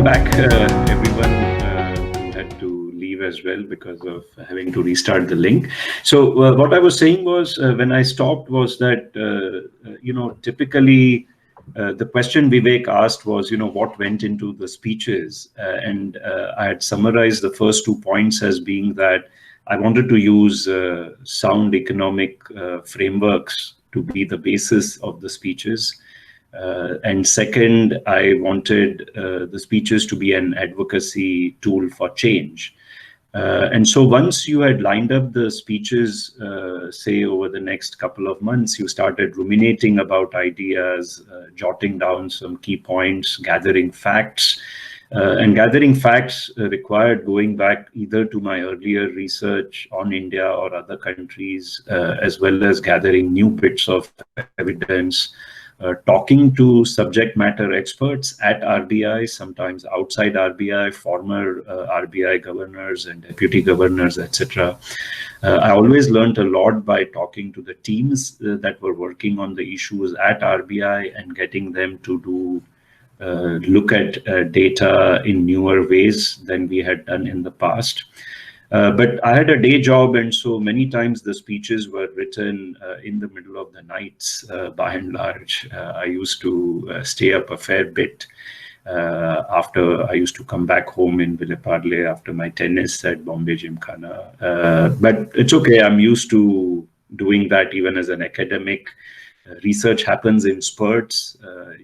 welcome back, everyone who had to leave as well because of having to restart the link. So what I was saying was when I stopped was that, typically the question Vivek asked was, what went into the speeches? And I had summarized the first 2 points as being that I wanted to use sound economic frameworks to be the basis of the speeches. And second, I wanted the speeches to be an advocacy tool for change. And so once you had lined up the speeches, say over the next couple of months, you started ruminating about ideas, jotting down some key points, gathering facts. And gathering facts required going back either to my earlier research on India or other countries, as well as gathering new bits of evidence. Talking to subject matter experts at RBI, sometimes outside RBI, former RBI governors and deputy governors, etc. I always learned a lot by talking to the teams that were working on the issues at RBI and getting them to look at data in newer ways than we had done in the past. But I had a day job, and so many times the speeches were written in the middle of the nights, by and large. I used to stay up a fair bit after I used to come back home in Villeparle after my tennis at Bombay Gymkhana. But it's okay, I'm used to doing that even as an academic. Research happens in spurts.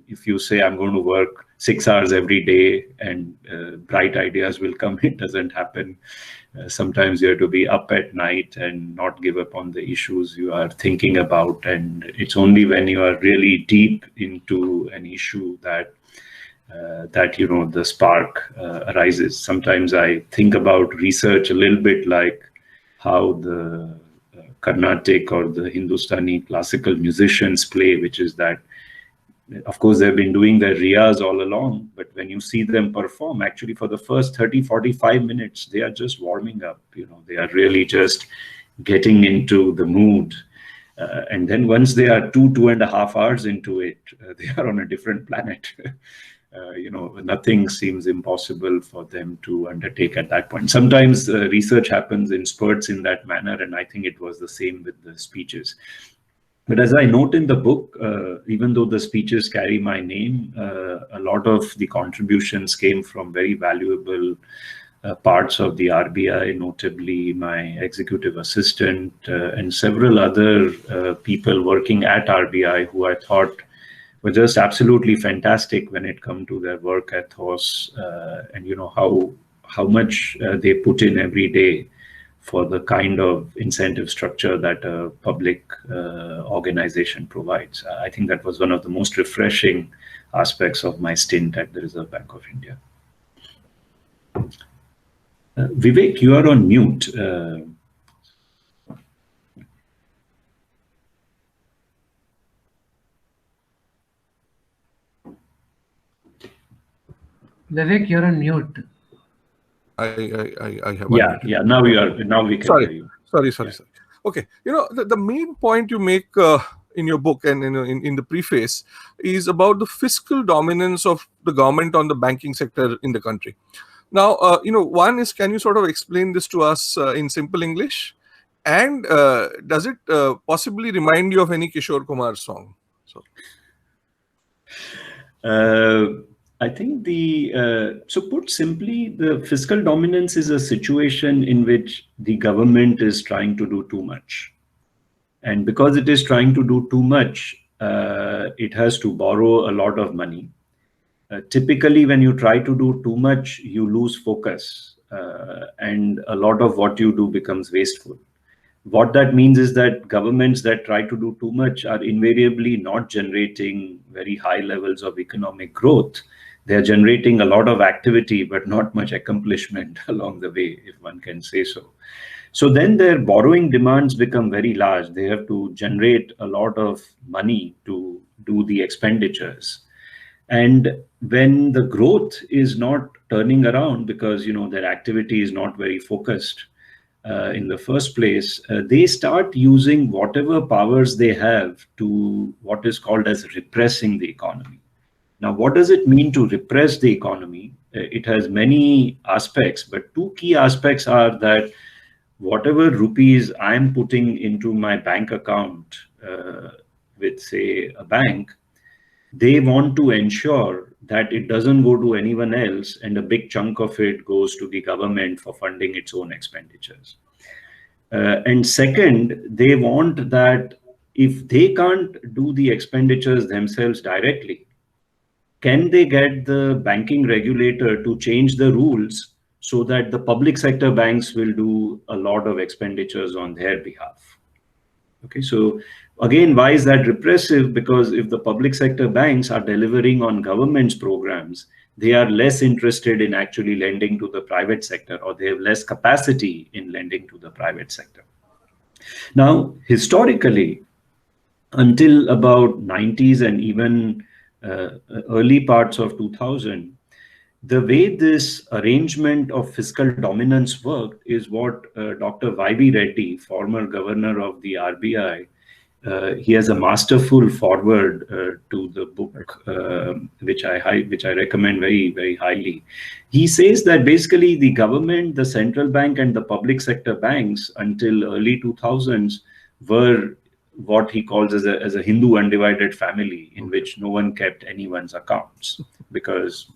If you say I'm going to work 6 hours every day and bright ideas will come, it doesn't happen. Sometimes you have to be up at night and not give up on the issues you are thinking about. And it's only when you are really deep into an issue that the spark arises. Sometimes I think about research a little bit like how the Carnatic or the Hindustani classical musicians play, which is that, of course, they've been doing their riyas all along, but when you see them perform, actually for the first 30, 45 minutes, they are just warming up. They are really just getting into the mood. And then once they are 2.5 hours into it, they are on a different planet. Nothing seems impossible for them to undertake at that point. Sometimes research happens in spurts in that manner, and I think it was the same with the speeches. But as I note in the book, even though the speeches carry my name, a lot of the contributions came from very valuable parts of the RBI, notably my executive assistant and several other people working at RBI who I thought were just absolutely fantastic when it come to their work ethos and how much they put in every day for the kind of incentive structure that a public organization provides. I think that was one of the most refreshing aspects of my stint at the Reserve Bank of India. Vivek, you are on mute. Vivek, you're on mute. I have. Yeah. Now we are. Now we can hear you. Sorry. Okay. The main point you make in your book and in the preface is about the fiscal dominance of the government on the banking sector in the country. Now, one is, can you sort of explain this to us in simple English? And does it possibly remind you of any Kishore Kumar song? I think so put simply, the fiscal dominance is a situation in which the government is trying to do too much. And because it is trying to do too much, it has to borrow a lot of money. Typically, when you try to do too much, you lose focus, and a lot of what you do becomes wasteful. What that means is that governments that try to do too much are invariably not generating very high levels of economic growth. They're generating a lot of activity, but not much accomplishment along the way, if one can say so. So then their borrowing demands become very large. They have to generate a lot of money to do the expenditures. And when the growth is not turning around because, their activity is not very focused in the first place, they start using whatever powers they have to what is called as repressing the economy. Now, what does it mean to repress the economy? it has many aspects, but two key aspects are that whatever rupees I'm putting into my bank account with, say, a bank, they want to ensure that it doesn't go to anyone else and a big chunk of it goes to the government for funding its own expenditures. And second, they want that if they can't do the expenditures themselves directly, can they get the banking regulator to change the rules so that the public sector banks will do a lot of expenditures on their behalf? Okay, so again, why is that repressive? Because if the public sector banks are delivering on government's programs, they are less interested in actually lending to the private sector, or they have less capacity in lending to the private sector. Now, historically, until about 90s and even early parts of 2000, the way this arrangement of fiscal dominance worked is what Dr. Y.B. Reddy, former governor of the RBI, he has a masterful foreword to the book, which I recommend very, very highly. He says that basically the government, the central bank, and the public sector banks until early 2000s were what he calls as a Hindu undivided family, in which no one kept anyone's accounts, because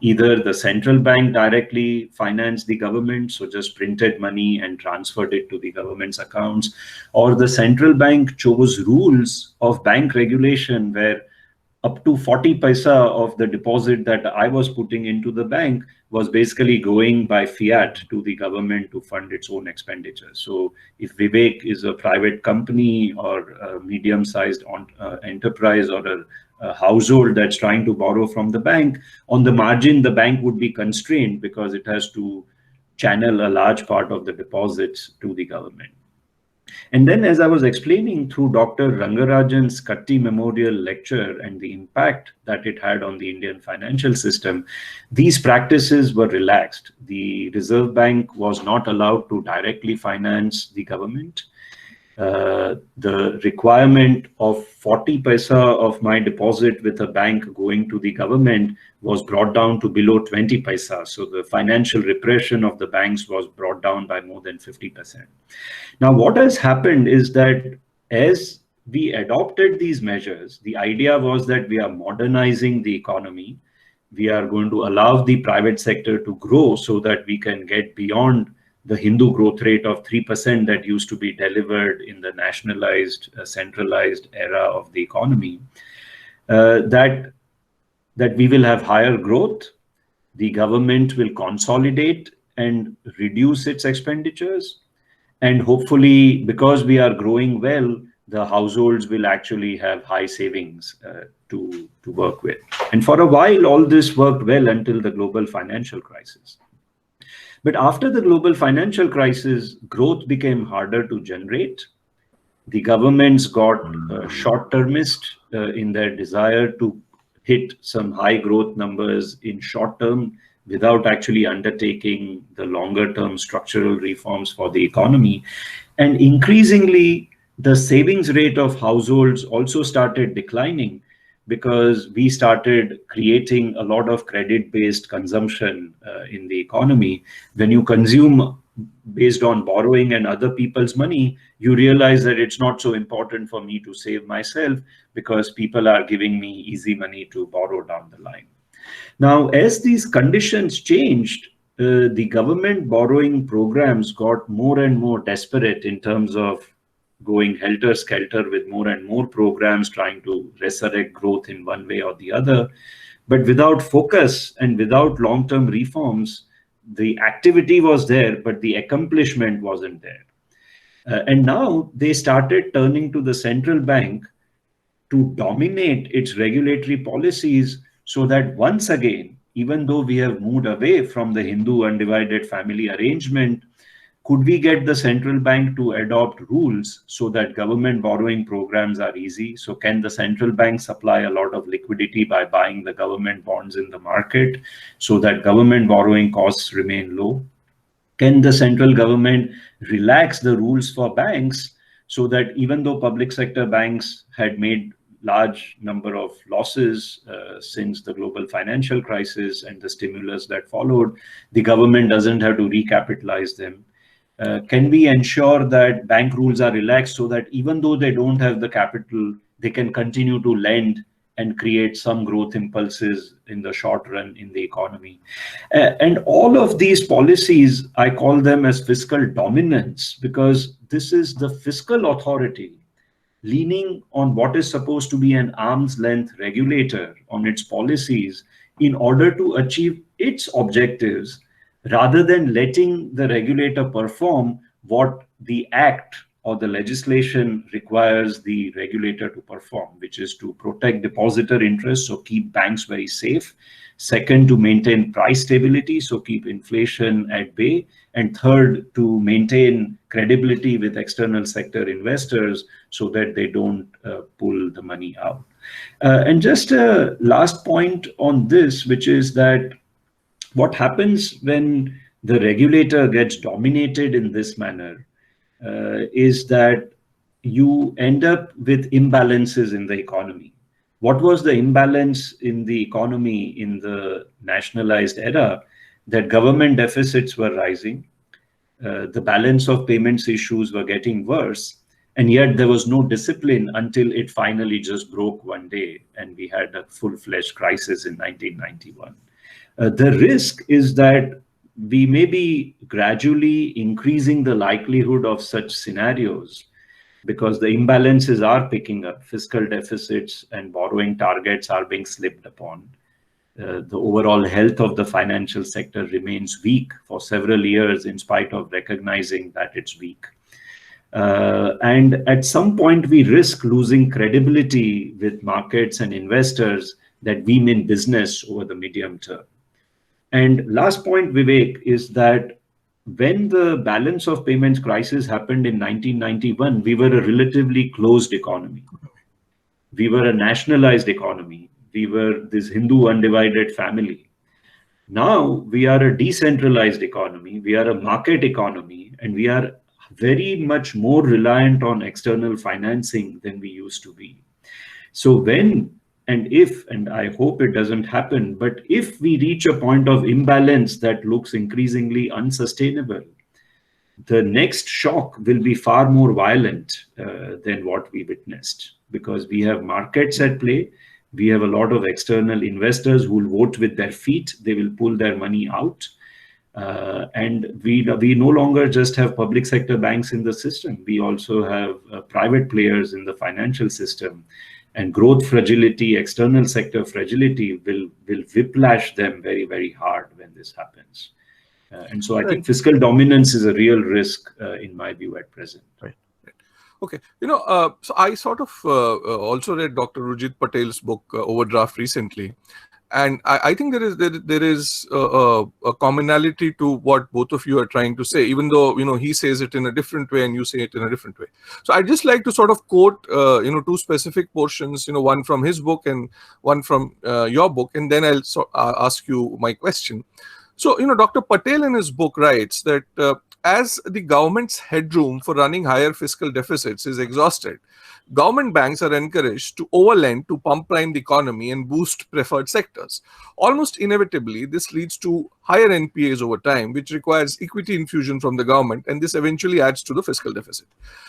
either the central bank directly financed the government, so just printed money and transferred it to the government's accounts, or the central bank chose rules of bank regulation where up to 40 paisa of the deposit that I was putting into the bank was basically going by fiat to the government to fund its own expenditure. So if Vivek is a private company or a medium-sized enterprise or a household that's trying to borrow from the bank, on the margin, the bank would be constrained because it has to channel a large part of the deposits to the government. And then, as I was explaining through Dr. Rangarajan's Katti Memorial Lecture and the impact that it had on the Indian financial system, these practices were relaxed. The Reserve Bank was not allowed to directly finance the government. The requirement of 40 paisa of my deposit with a bank going to the government was brought down to below 20 paisa. So the financial repression of the banks was brought down by more than 50%. Now, what has happened is that as we adopted these measures, the idea was that we are modernizing the economy. We are going to allow the private sector to grow so that we can get beyond the Hindu growth rate of 3% that used to be delivered in the nationalized, centralized era of the economy, that we will have higher growth, the government will consolidate and reduce its expenditures, and hopefully, because we are growing well, the households will actually have high savings to work with. And for a while, all this worked well until the global financial crisis. But after the global financial crisis, growth became harder to generate. The governments got short-termist in their desire to hit some high growth numbers in short term without actually undertaking the longer-term structural reforms for the economy. And increasingly, the savings rate of households also started declining because we started creating a lot of credit-based consumption in the economy. When you consume based on borrowing and other people's money, you realize that it's not so important for me to save myself because people are giving me easy money to borrow down the line. Now, as these conditions changed, the government borrowing programs got more and more desperate in terms of going helter-skelter with more and more programs trying to resurrect growth in one way or the other. But without focus and without long-term reforms, the activity was there, but the accomplishment wasn't there. And now they started turning to the central bank to dominate its regulatory policies so that once again, even though we have moved away from the Hindu undivided family arrangement, could we get the central bank to adopt rules so that government borrowing programs are easy? So can the central bank supply a lot of liquidity by buying the government bonds in the market so that government borrowing costs remain low? Can the central government relax the rules for banks so that even though public sector banks had made large number of losses since the global financial crisis and the stimulus that followed. The government doesn't have to recapitalize them. Can we ensure that bank rules are relaxed so that even though they don't have the capital, they can continue to lend and create some growth impulses in the short run in the economy? And all of these policies, I call them as fiscal dominance, because this is the fiscal authority leaning on what is supposed to be an arm's length regulator on its policies in order to achieve its objectives, rather than letting the regulator perform what the act or the legislation requires the regulator to perform, which is to protect depositor interests, so keep banks very safe. Second, to maintain price stability, so keep inflation at bay. And third, to maintain credibility with external sector investors so that they don't pull the money out. And just a last point on this, which is that what happens when the regulator gets dominated in this manner is that you end up with imbalances in the economy. What was the imbalance in the economy in the nationalized era? That government deficits were rising, the balance of payments issues were getting worse, and yet there was no discipline until it finally just broke one day and we had a full-fledged crisis in 1991. The risk is that we may be gradually increasing the likelihood of such scenarios because the imbalances are picking up. Fiscal deficits and borrowing targets are being slipped upon. The overall health of the financial sector remains weak for several years in spite of recognizing that it's weak. And at some point, we risk losing credibility with markets and investors that we mean business over the medium term. And last point, Vivek, is that when the balance of payments crisis happened in 1991, we were a relatively closed economy. We were a nationalized economy. We were this Hindu undivided family. Now we are a decentralized economy. We are a market economy, and we are very much more reliant on external financing than we used to be. So when and if, and I hope it doesn't happen, but if we reach a point of imbalance that looks increasingly unsustainable, the next shock will be far more violent than what we witnessed, because we have markets at play. We have a lot of external investors who will vote with their feet. They will pull their money out. And we no longer just have public sector banks in the system. We also have private players in the financial system. And growth fragility, external sector fragility will whiplash them very, very hard when this happens. And so I think fiscal dominance is a real risk in my view at present. Right. Okay. So I sort of also read Dr. Urjit Patel's book, Overdraft, recently. And I think there is a commonality to what both of you are trying to say, even though he says it in a different way and you say it in a different way. So I'd just like to sort of quote two specific portions, one from his book and one from your book, and then I'll ask you my question. So Dr. Patel in his book writes that as the government's headroom for running higher fiscal deficits is exhausted, government banks are encouraged to overlend to pump prime the economy and boost preferred sectors. Almost inevitably, this leads to higher NPAs over time, which requires equity infusion from the government, and this eventually adds to the fiscal deficit.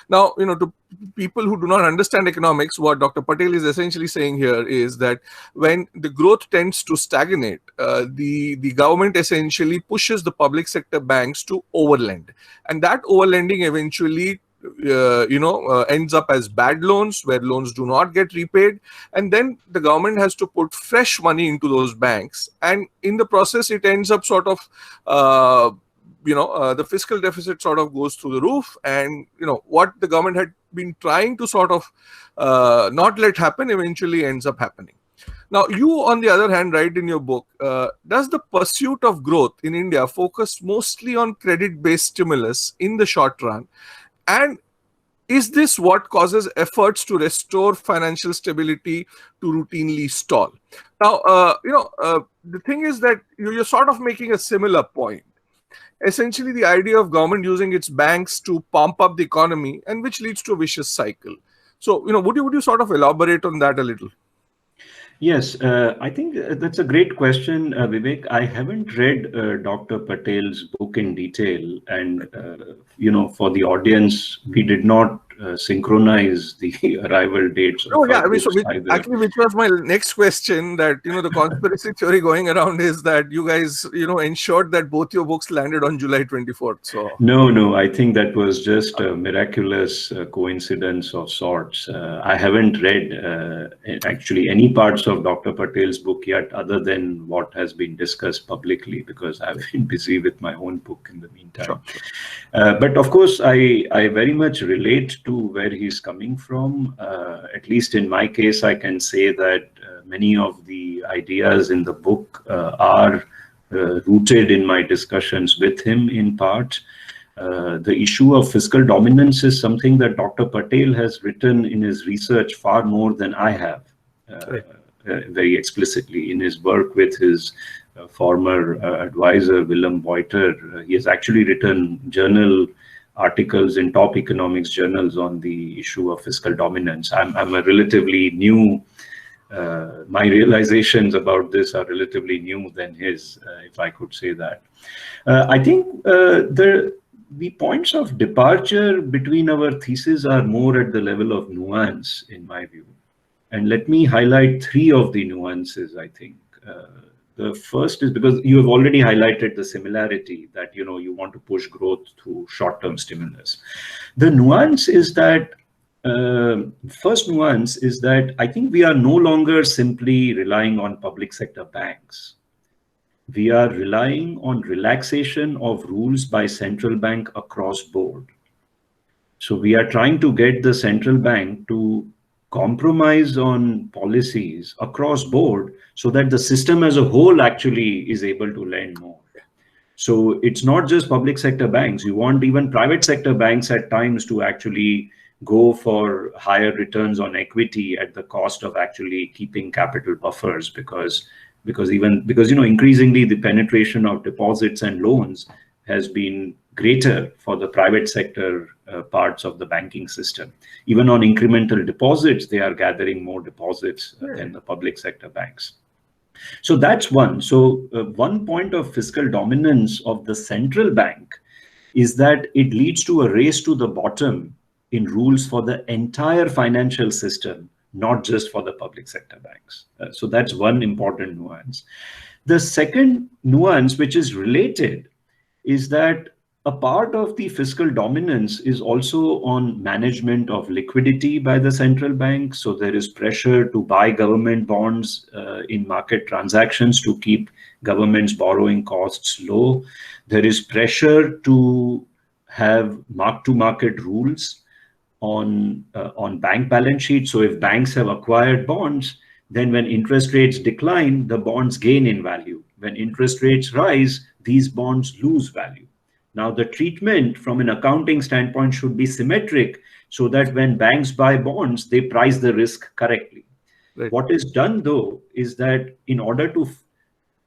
Now, to people who do not understand economics, what Dr. Patel is essentially saying here is that when the growth tends to stagnate, the government essentially pushes the public sector banks to overlend, and that overlending eventually ends up as bad loans, where loans do not get repaid, and then the government has to put fresh money into those banks, and in the process it ends up sort of the fiscal deficit sort of goes through the roof, and what the government had been trying to sort of not let happen eventually ends up happening. Now, you, on the other hand, write in your book, does the pursuit of growth in India focus mostly on credit-based stimulus in the short run? And is this what causes efforts to restore financial stability to routinely stall? Now, the thing is that you're sort of making a similar point. Essentially, the idea of government using its banks to pump up the economy, and which leads to a vicious cycle. So, would you sort of elaborate on that a little? Yes, I think that's a great question, Vivek. I haven't read Dr. Patel's book in detail, and for the audience, we did not synchronize the arrival dates of Oh yeah, our I mean, so books either. which was my next question. That the conspiracy theory going around is that you guys ensured that both your books landed on July 24th. So No, I think that was just a miraculous coincidence of sorts. I haven't read actually any parts of Dr. Patel's book yet, other than what has been discussed publicly, because I've been busy with my own book in the meantime. Sure. But of course, I very much relate to where he's coming from. At least in my case, I can say that many of the ideas in the book are rooted in my discussions with him in part. The issue of fiscal dominance is something that Dr. Patel has written in his research far more than I have, very explicitly in his work with his former advisor, Willem Buiter. He has actually written journal articles in top economics journals on the issue of fiscal dominance. I'm a relatively new my realizations about this are relatively new than his, if I could say that. I think the points of departure between our theses are more at the level of nuance, in my view. And let me highlight three of the nuances, I think. The first is because you have already highlighted the similarity that, you want to push growth through short-term stimulus. The nuance is that first nuance is that I think we are no longer simply relying on public sector banks. We are relying on relaxation of rules by central bank across board. So we are trying to get the central bank to compromise on policies across board so that the system as a whole actually is able to lend more. So it's not just public sector banks. You want even private sector banks at times to actually go for higher returns on equity at the cost of actually keeping capital buffers, because increasingly the penetration of deposits and loans has been greater for the private sector parts of the banking system. Even on incremental deposits, they are gathering more deposits than the public sector banks. So that's one. So one point of fiscal dominance of the central bank is that it leads to a race to the bottom in rules for the entire financial system, not just for the public sector banks. So that's one important nuance. The second nuance, which is related, is that a part of the fiscal dominance is also on management of liquidity by the central bank. So there is pressure to buy government bonds in market transactions to keep government's borrowing costs low. There is pressure to have mark-to-market rules on bank balance sheets. So if banks have acquired bonds, then when interest rates decline, the bonds gain in value. When interest rates rise, these bonds lose value. Now, the treatment from an accounting standpoint should be symmetric so that when banks buy bonds, they price the risk correctly. Right. What is done, though, is that in order to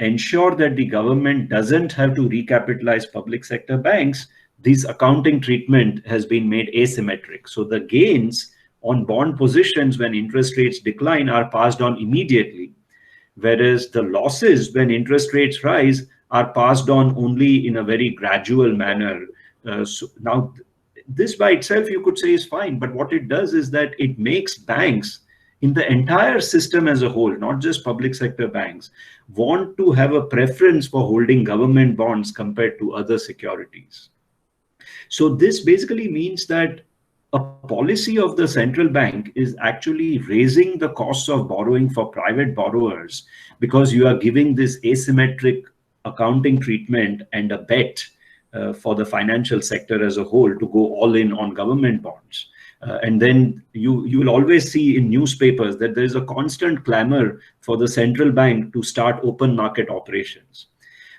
ensure that the government doesn't have to recapitalize public sector banks, this accounting treatment has been made asymmetric. So the gains on bond positions when interest rates decline are passed on immediately, whereas the losses when interest rates rise are passed on only in a very gradual manner. So now, this by itself, you could say, is fine, but what it does is that it makes banks in the entire system as a whole, not just public sector banks, want to have a preference for holding government bonds compared to other securities. So this basically means that a policy of the central bank is actually raising the costs of borrowing for private borrowers because you are giving this asymmetric accounting treatment and a bet for the financial sector as a whole to go all in on government bonds. And then you will always see in newspapers that there is a constant clamor for the central bank to start open market operations.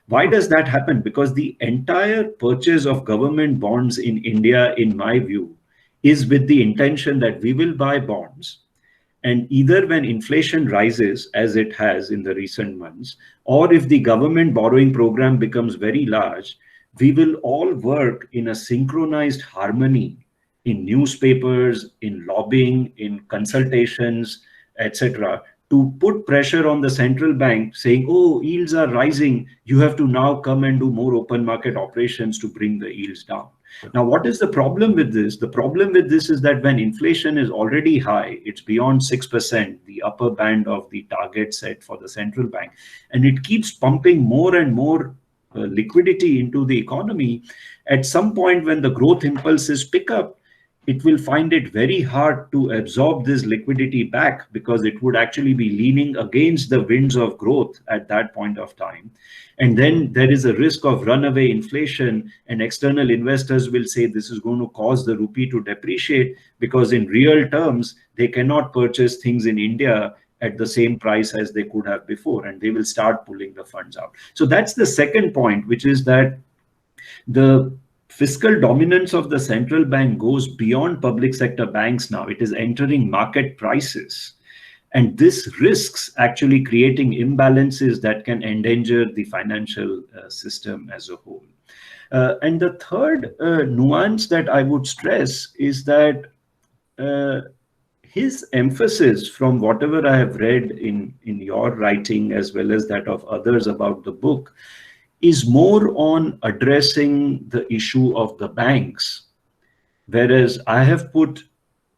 Why does that happen? Because the entire purchase of government bonds in India, in my view, is with the intention that we will buy bonds. And either when inflation rises, as it has in the recent months, or if the government borrowing program becomes very large, we will all work in a synchronized harmony in newspapers, in lobbying, in consultations, etc., to put pressure on the central bank saying, oh, yields are rising, you have to now come and do more open market operations to bring the yields down. Now, what is the problem with this? The problem with this is that when inflation is already high, it's beyond 6%, the upper band of the target set for the central bank, and it keeps pumping more and more liquidity into the economy. At some point, when the growth impulses pick up, it will find it very hard to absorb this liquidity back, because it would actually be leaning against the winds of growth at that point of time. And then there is a risk of runaway inflation, and external investors will say this is going to cause the rupee to depreciate, because in real terms, they cannot purchase things in India at the same price as they could have before, and they will start pulling the funds out. So that's the second point, which is that the fiscal dominance of the central bank goes beyond public sector banks now. It is entering market prices. And this risks actually creating imbalances that can endanger the financial system as a whole. And the third nuance that I would stress is that his emphasis, from whatever I have read in your writing as well as that of others about the book, is more on addressing the issue of the banks, whereas I have put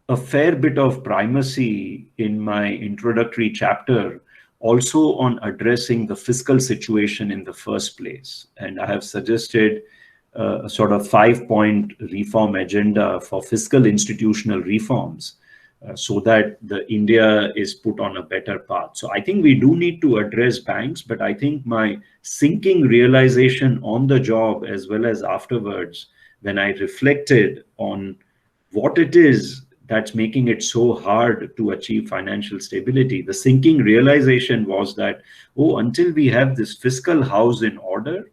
a fair bit of primacy in my introductory chapter also on addressing the fiscal situation in the first place. And I have suggested a sort of 5-point reform agenda for fiscal institutional reforms, so that the India is put on a better path. So I think we do need to address banks, but I think my sinking realization on the job as well as afterwards, when I reflected on what it is that's making it so hard to achieve financial stability, the sinking realization was that, oh, until we have this fiscal house in order,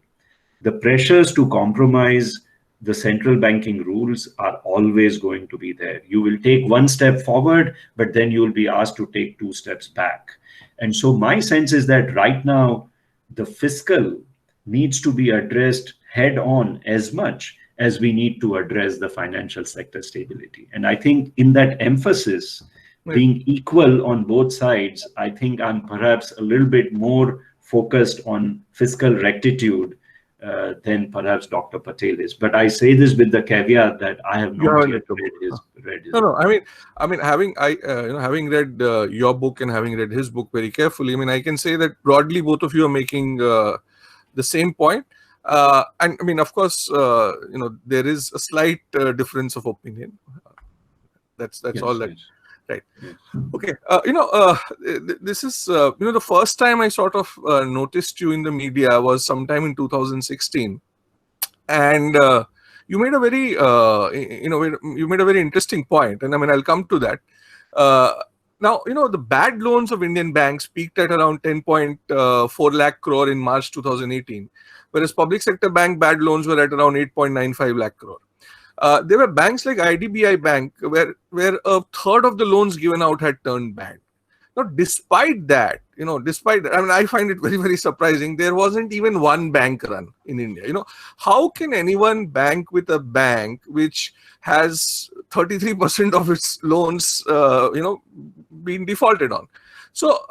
the pressures to compromise the central banking rules are always going to be there. You will take one step forward, but then you will be asked to take 2 steps back. And so my sense is that right now, the fiscal needs to be addressed head on as much as we need to address the financial sector stability. And I think in that emphasis, being equal on both sides, I think I'm perhaps a little bit more focused on fiscal rectitude than perhaps Dr. Patel is. But I say this with the caveat that I have not yet read his. No. I mean, having read your book and having read his book very carefully, I mean, I can say that broadly both of you are making the same point. And I mean, of course, there is a slight difference of opinion. That's yes, all that. Yes. Right. Yes. Okay. This is the first time I sort of noticed you in the media was sometime in 2016, and you made a very you made a very interesting point, and I mean I'll come to that. Now the bad loans of Indian banks peaked at around 10.4 lakh crore in March 2018, whereas public sector bank bad loans were at around 8.95 lakh crore. There were banks like IDBI Bank where a third of the loans given out had turned bad. Now, despite that, I mean, I find it very, very surprising. There wasn't even one bank run in India. How can anyone bank with a bank which has 33% of its loans, being defaulted on? So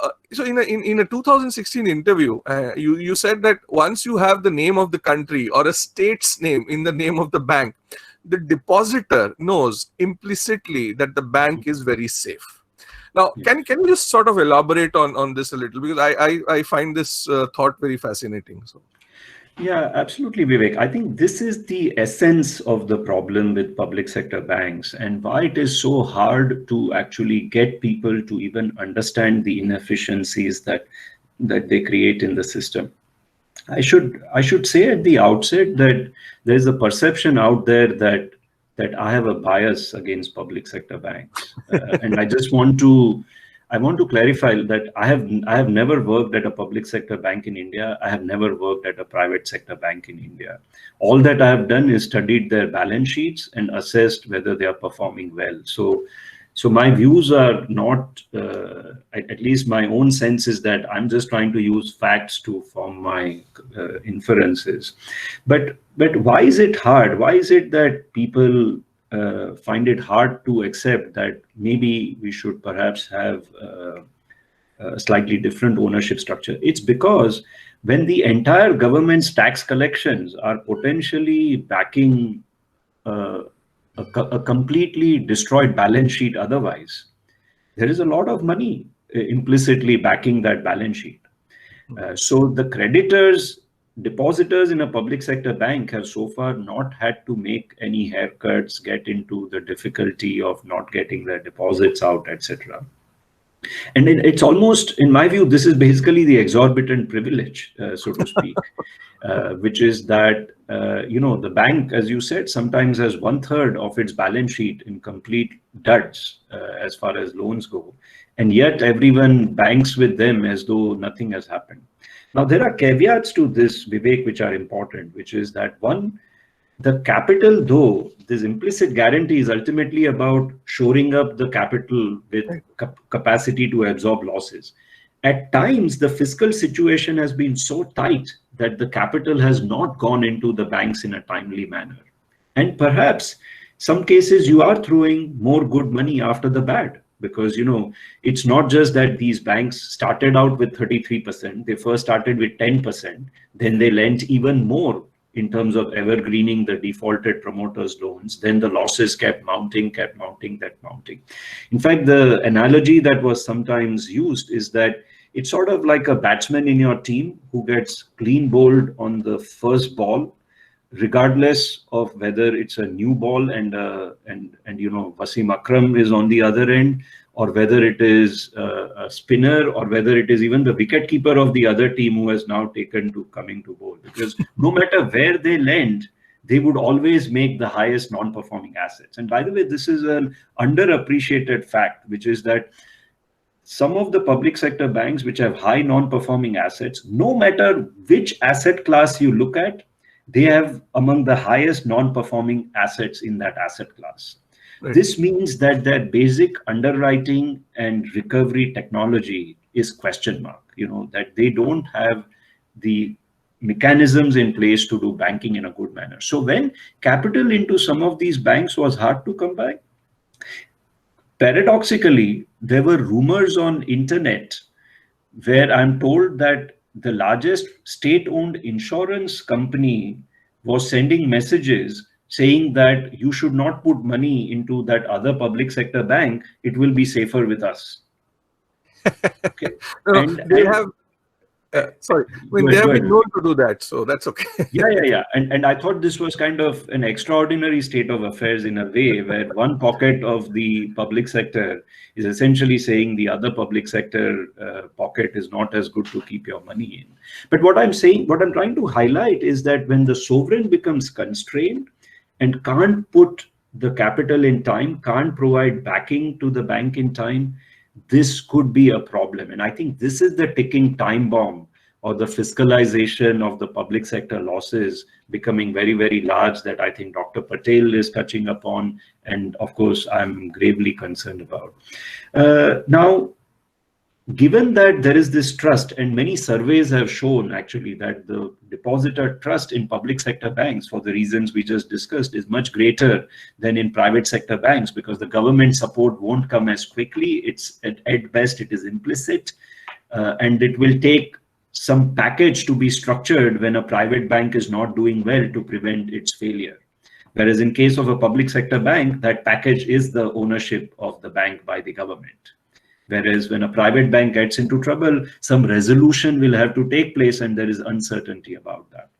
in a 2016 interview, you said that once you have the name of the country or a state's name in the name of the bank, the depositor knows implicitly that the bank is very safe. Now, can you just sort of elaborate on this a little, because I find this thought very fascinating. So. Yeah, absolutely, Vivek. I think this is the essence of the problem with public sector banks, and why it is so hard to actually get people to even understand the inefficiencies that they create in the system. I should say at the outset that there's a perception out there that I have a bias against public sector banks, and I just want to clarify that I have never worked at a public sector bank in India. I have never worked at a private sector bank in India. All that I have done is studied their balance sheets and assessed whether they are performing well. So my views are not, at least my own sense is that I'm just trying to use facts to form my inferences. But why is it hard? Why is it that people find it hard to accept that maybe we should perhaps have a slightly different ownership structure. It's because when the entire government's tax collections are potentially backing a completely destroyed balance sheet otherwise, there is a lot of money implicitly backing that balance sheet. So the creditors, depositors in a public sector bank have so far not had to make any haircuts, get into the difficulty of not getting their deposits out, etc. And it's almost, in my view, this is basically the exorbitant privilege, so to speak, which is that, the bank, as you said, sometimes has 1/3 of its balance sheet in complete duds as far as loans go. And yet everyone banks with them as though nothing has happened. Now, there are caveats to this, Vivek, which are important, which is that one, the capital, though, this implicit guarantee is ultimately about shoring up the capital with capacity to absorb losses. At times, the fiscal situation has been so tight that the capital has not gone into the banks in a timely manner. And perhaps some cases you are throwing more good money after the bad, because it's not just that these banks started out with 33%. They first started with 10%. Then they lent even more in terms of evergreening the defaulted promoters' loans. Then the losses kept mounting. In fact, the analogy that was sometimes used is that it's sort of like a batsman in your team who gets clean bowled on the first ball, regardless of whether it's a new ball and Wasim Akram is on the other end, or whether it is a spinner, or whether it is even the wicketkeeper of the other team who has now taken to coming to bowl. Because no matter where they lend, they would always make the highest non-performing assets. And by the way, this is an underappreciated fact, which is that some of the public sector banks which have high non-performing assets, no matter which asset class you look at, they have among the highest non-performing assets in that asset class. Right. This means that their basic underwriting and recovery technology is question mark, that they don't have the mechanisms in place to do banking in a good manner. So when capital into some of these banks was hard to come by, paradoxically, there were rumors on internet where I'm told that the largest state-owned insurance company was sending messages saying that you should not put money into that other public sector bank. It will be safer with us. Okay. They have been known to do that, so that's okay. Yeah. And I thought this was kind of an extraordinary state of affairs in a way, where one pocket of the public sector is essentially saying the other public sector pocket is not as good to keep your money in. But what I'm trying to highlight is that when the sovereign becomes constrained and can't put the capital in time, can't provide backing to the bank in time, this could be a problem. And I think this is the ticking time bomb, or the fiscalization of the public sector losses becoming very, very large, that I think Dr. Patel is touching upon. And of course, I'm gravely concerned about. Now, given that there is this trust, and many surveys have shown actually that the depositor trust in public sector banks, for the reasons we just discussed, is much greater than in private sector banks, because the government support won't come as quickly. It's at best, it is implicit, and it will take some package to be structured when a private bank is not doing well to prevent its failure. Whereas in case of a public sector bank, that package is the ownership of the bank by the government. Whereas when a private bank gets into trouble, some resolution will have to take place, and there is uncertainty about that.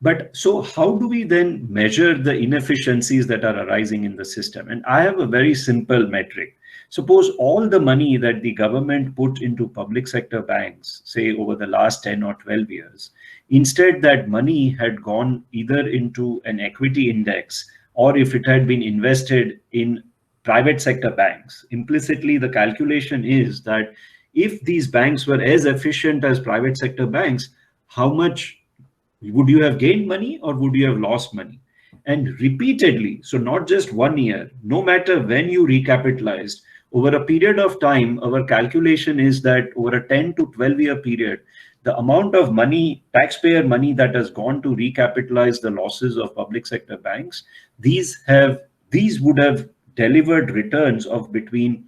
But so how do we then measure the inefficiencies that are arising in the system? And I have a very simple metric. Suppose all the money that the government put into public sector banks, say over the last 10 or 12 years, instead that money had gone either into an equity index, or if it had been invested in private sector banks. Implicitly, the calculation is that if these banks were as efficient as private sector banks, how much would you have gained money, or would you have lost money? And repeatedly, so not just 1 year, no matter when you recapitalized, over a period of time, our calculation is that over a 10 to 12 year period, the amount of money, taxpayer money, that has gone to recapitalize the losses of public sector banks, these would have delivered returns of between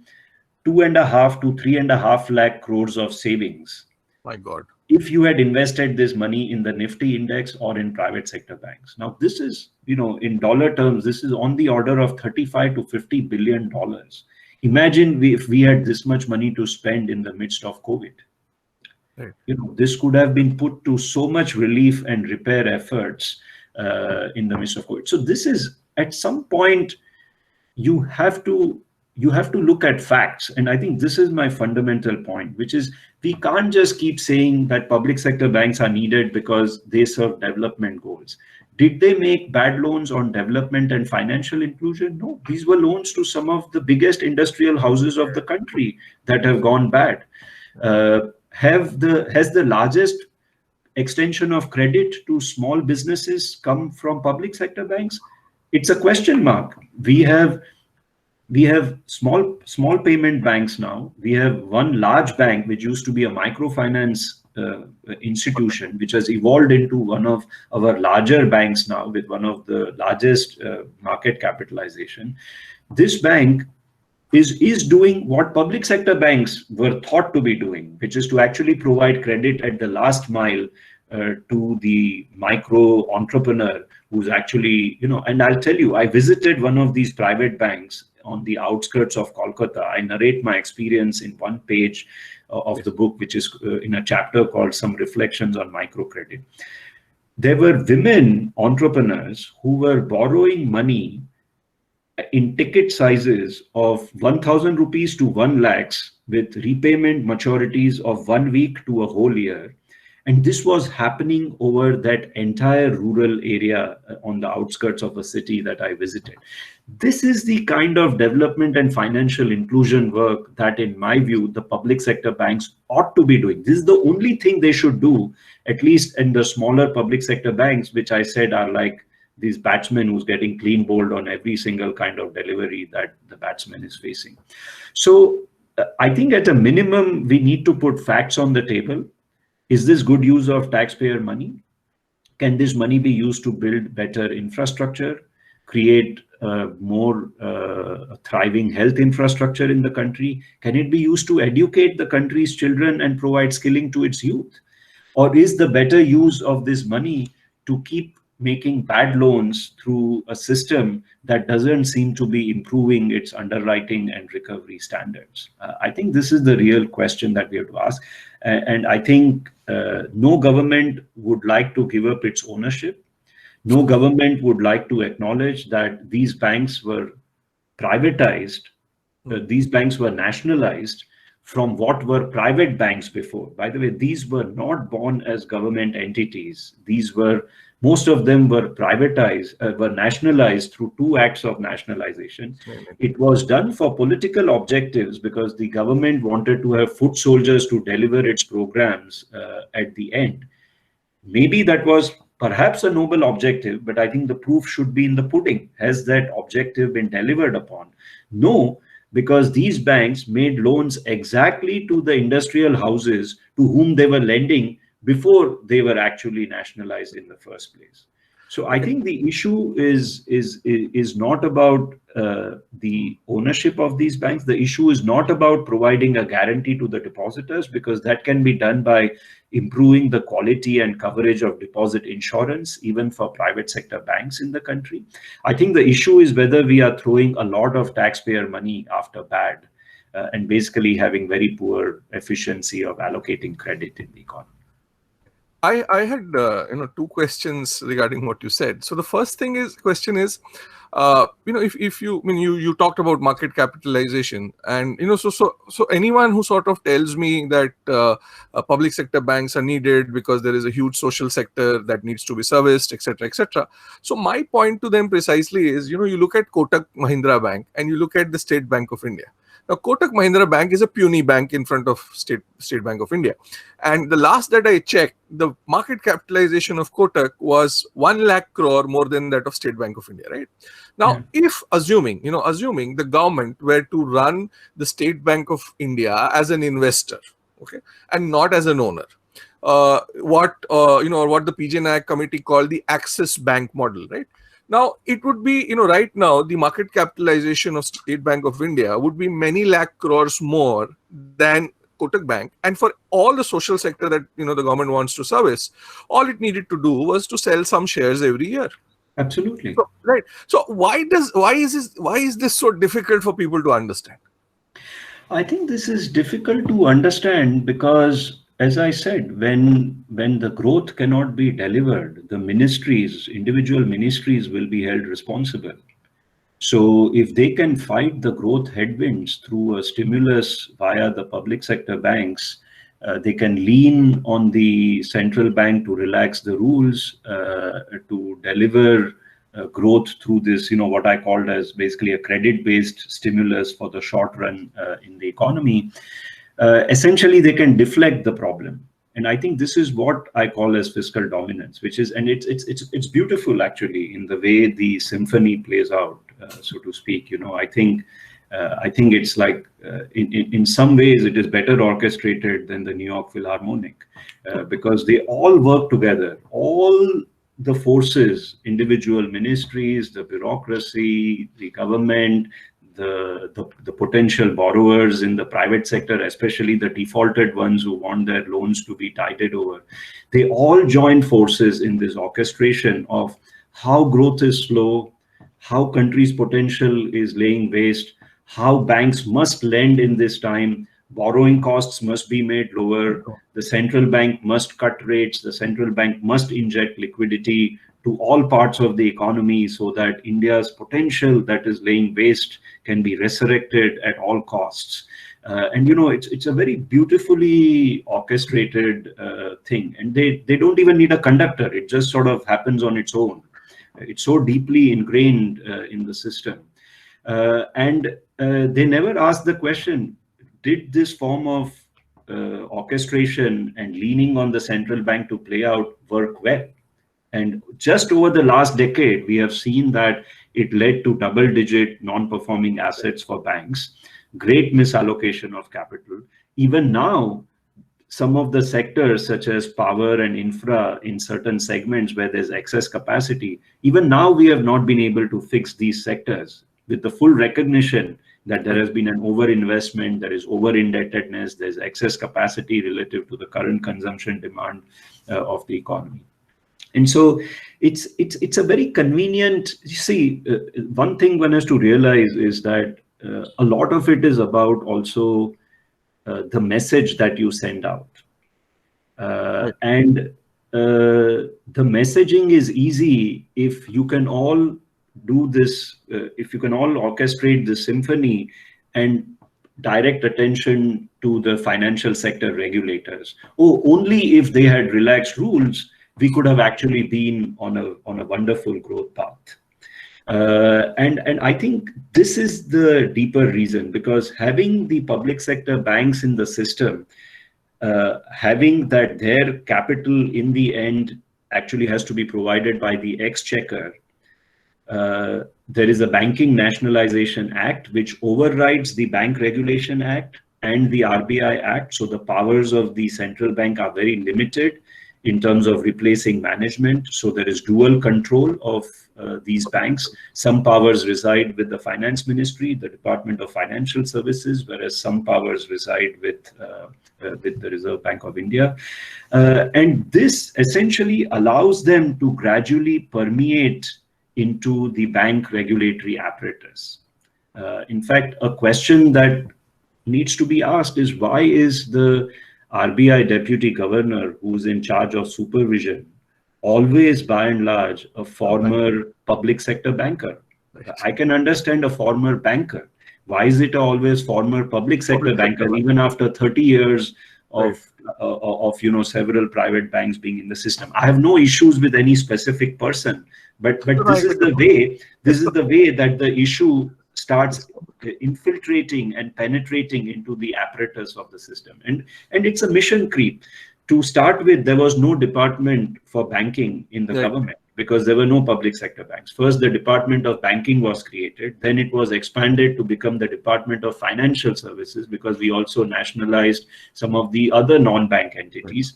2.5 to 3.5 lakh crores of savings My God. if you had invested this money in the Nifty index or in private sector banks. Now, this is, in dollar terms, this is on the order of 35 to 50 billion dollars. Imagine if we had this much money to spend in the midst of COVID. Right. This could have been put to so much relief and repair efforts in the midst of COVID. So this is, at some point, you have to look at facts. And I think this is my fundamental point, which is we can't just keep saying that public sector banks are needed because they serve development goals. Did they make bad loans on development and financial inclusion? No, these were loans to some of the biggest industrial houses of the country that have gone bad. Has the largest extension of credit to small businesses come from public sector banks? It's a question mark. We have small payment banks now. We have one large bank which used to be a microfinance institution, which has evolved into one of our larger banks now with one of the largest market capitalization. This bank is doing what public sector banks were thought to be doing, which is to actually provide credit at the last mile to the micro entrepreneur who's actually, and I'll tell you, I visited one of these private banks on the outskirts of Kolkata. I narrate my experience in one page of the book, which is in a chapter called Some Reflections on Microcredit. There were women entrepreneurs who were borrowing money in ticket sizes of 1,000 rupees to 1 lakhs with repayment maturities of 1 week to a whole year. And this was happening over that entire rural area on the outskirts of a city that I visited. This is the kind of development and financial inclusion work that, in my view, the public sector banks ought to be doing. This is the only thing they should do, at least in the smaller public sector banks, which I said are like these batsmen who's getting clean bowled on every single kind of delivery that the batsman is facing. So I think at a minimum, we need to put facts on the table. Is this good use of taxpayer money? Can this money be used to build better infrastructure, create more thriving health infrastructure in the country? Can it be used to educate the country's children and provide skilling to its youth? Or is the better use of this money to keep making bad loans through a system that doesn't seem to be improving its underwriting and recovery standards? I think this is the real question that we have to ask. And I think no government would like to give up its ownership. No government would like to acknowledge that these banks were privatized, these banks were nationalized from what were private banks before. By the way, these were not born as government entities. Most of them were privatized, were nationalized through 2 acts of nationalization. It was done for political objectives because the government wanted to have foot soldiers to deliver its programs at the end. Maybe that was perhaps a noble objective, but I think the proof should be in the pudding. Has that objective been delivered upon? No, because these banks made loans exactly to the industrial houses to whom they were lending before they were actually nationalized in the first place. So I think the issue is not about the ownership of these banks. The issue is not about providing a guarantee to the depositors, because that can be done by improving the quality and coverage of deposit insurance, even for private sector banks in the country. I think the issue is whether we are throwing a lot of taxpayer money after bad and basically having very poor efficiency of allocating credit in the economy. I had 2 questions regarding what you said. So the first question is, if you talked about market capitalization, and so anyone who sort of tells me that public sector banks are needed because there is a huge social sector that needs to be serviced, etc., etc. So my point to them precisely is, you look at Kotak Mahindra Bank and you look at the State Bank of India. Now, Kotak Mahindra Bank is a puny bank in front of State Bank of India. And the last that I checked, the market capitalization of Kotak was 1 lakh crore more than that of State Bank of India, right? Now, if assuming the government were to run the State Bank of India as an investor, okay, and not as an owner, what what the PJ Nayak committee called the Axis Bank model, right? Now it would be, right now the market capitalization of State Bank of India would be many lakh crores more than Kotak Bank, and for all the social sector that the government wants to service, all it needed to do was to sell some shares every year. Absolutely. So, right. So why is this so difficult for people to understand? I think this is difficult to understand because, as I said, when the growth cannot be delivered, the individual ministries will be held responsible. So if they can fight the growth headwinds through a stimulus via the public sector banks, they can lean on the central bank to relax the rules, to deliver growth through this, what I called as basically a credit-based stimulus for the short run in the economy. Essentially, they can deflect the problem. And I think this is what I call as fiscal dominance, which is, and it's beautiful actually in the way the symphony plays out, so to speak. I think it's like in some ways it is better orchestrated than the New York Philharmonic, because they all work together. All the forces, individual ministries, the bureaucracy, the government, the potential borrowers in the private sector, especially the defaulted ones who want their loans to be tided over, they all join forces in this orchestration of how growth is slow, how countries' potential is laying waste, how banks must lend in this time, borrowing costs must be made lower, the central bank must cut rates, the central bank must inject liquidity to all parts of the economy so that India's potential that is laying waste can be resurrected at all costs. And it's a very beautifully orchestrated thing, and they don't even need a conductor. It just sort of happens on its own. It's so deeply ingrained in the system, and they never ask the question: did this form of orchestration and leaning on the central bank to play out work well? And just over the last decade, we have seen that it led to double-digit non-performing assets for banks, great misallocation of capital. Even now, some of the sectors such as power and infra in certain segments where there's excess capacity, even now we have not been able to fix these sectors with the full recognition that there has been an overinvestment, there is over-indebtedness, there's excess capacity relative to the current consumption demand of the economy. And so it's a very convenient, one thing one has to realize is that a lot of it is about also the message that you send out. And the messaging is easy if you can all do this, if you can all orchestrate the symphony and direct attention to the financial sector regulators. Only if they had relaxed rules, we could have actually been on a wonderful growth path. And I think this is the deeper reason, because having the public sector banks in the system, having that their capital in the end actually has to be provided by the exchequer. There is a Banking Nationalization Act which overrides the Bank Regulation Act and the RBI Act. So the powers of the central bank are very limited in terms of replacing management. So there is dual control of these banks. Some powers reside with the Finance Ministry, the Department of Financial Services, whereas some powers reside with the Reserve Bank of India. And this essentially allows them to gradually permeate into the bank regulatory apparatus. In fact, a question that needs to be asked is, why is the RBI deputy governor, who's in charge of supervision, always by and large a former public sector banker? I can understand a former banker. Why is it always former public sector banker, even after 30 years of several private banks being in the system? I have no issues with any specific person, but this is the way that the issue starts infiltrating and penetrating into the apparatus of the system. And it's a mission creep. To start with, there was no department for banking in the government because there were no public sector banks. First, the Department of Banking was created. Then it was expanded to become the Department of Financial Services because we also nationalized some of the other non-bank entities.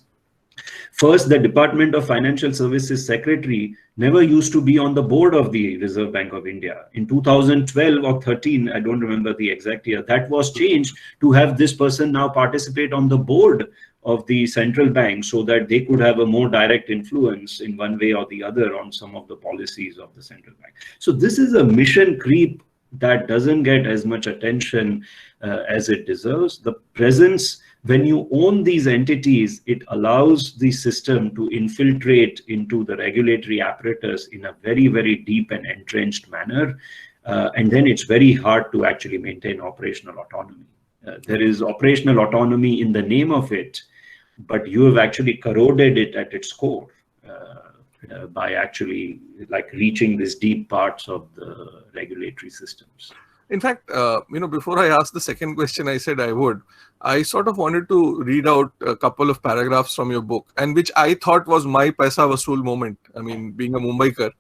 First, the Department of Financial Services Secretary never used to be on the board of the Reserve Bank of India. In 2012 or 13, I don't remember the exact year, that was changed to have this person now participate on the board of the central bank so that they could have a more direct influence in one way or the other on some of the policies of the central bank. So this is a mission creep that doesn't get as much attention as it deserves. The presence, when you own these entities, it allows the system to infiltrate into the regulatory apparatus in a very, very deep and entrenched manner. And then it's very hard to actually maintain operational autonomy. There is operational autonomy in the name of it, but you have actually corroded it at its core by actually like reaching these deep parts of the regulatory systems. In fact, before I asked the second question, I said I sort of wanted to read out a couple of paragraphs from your book, and which I thought was my Paisa Vasool moment. I mean, being a Mumbaikar.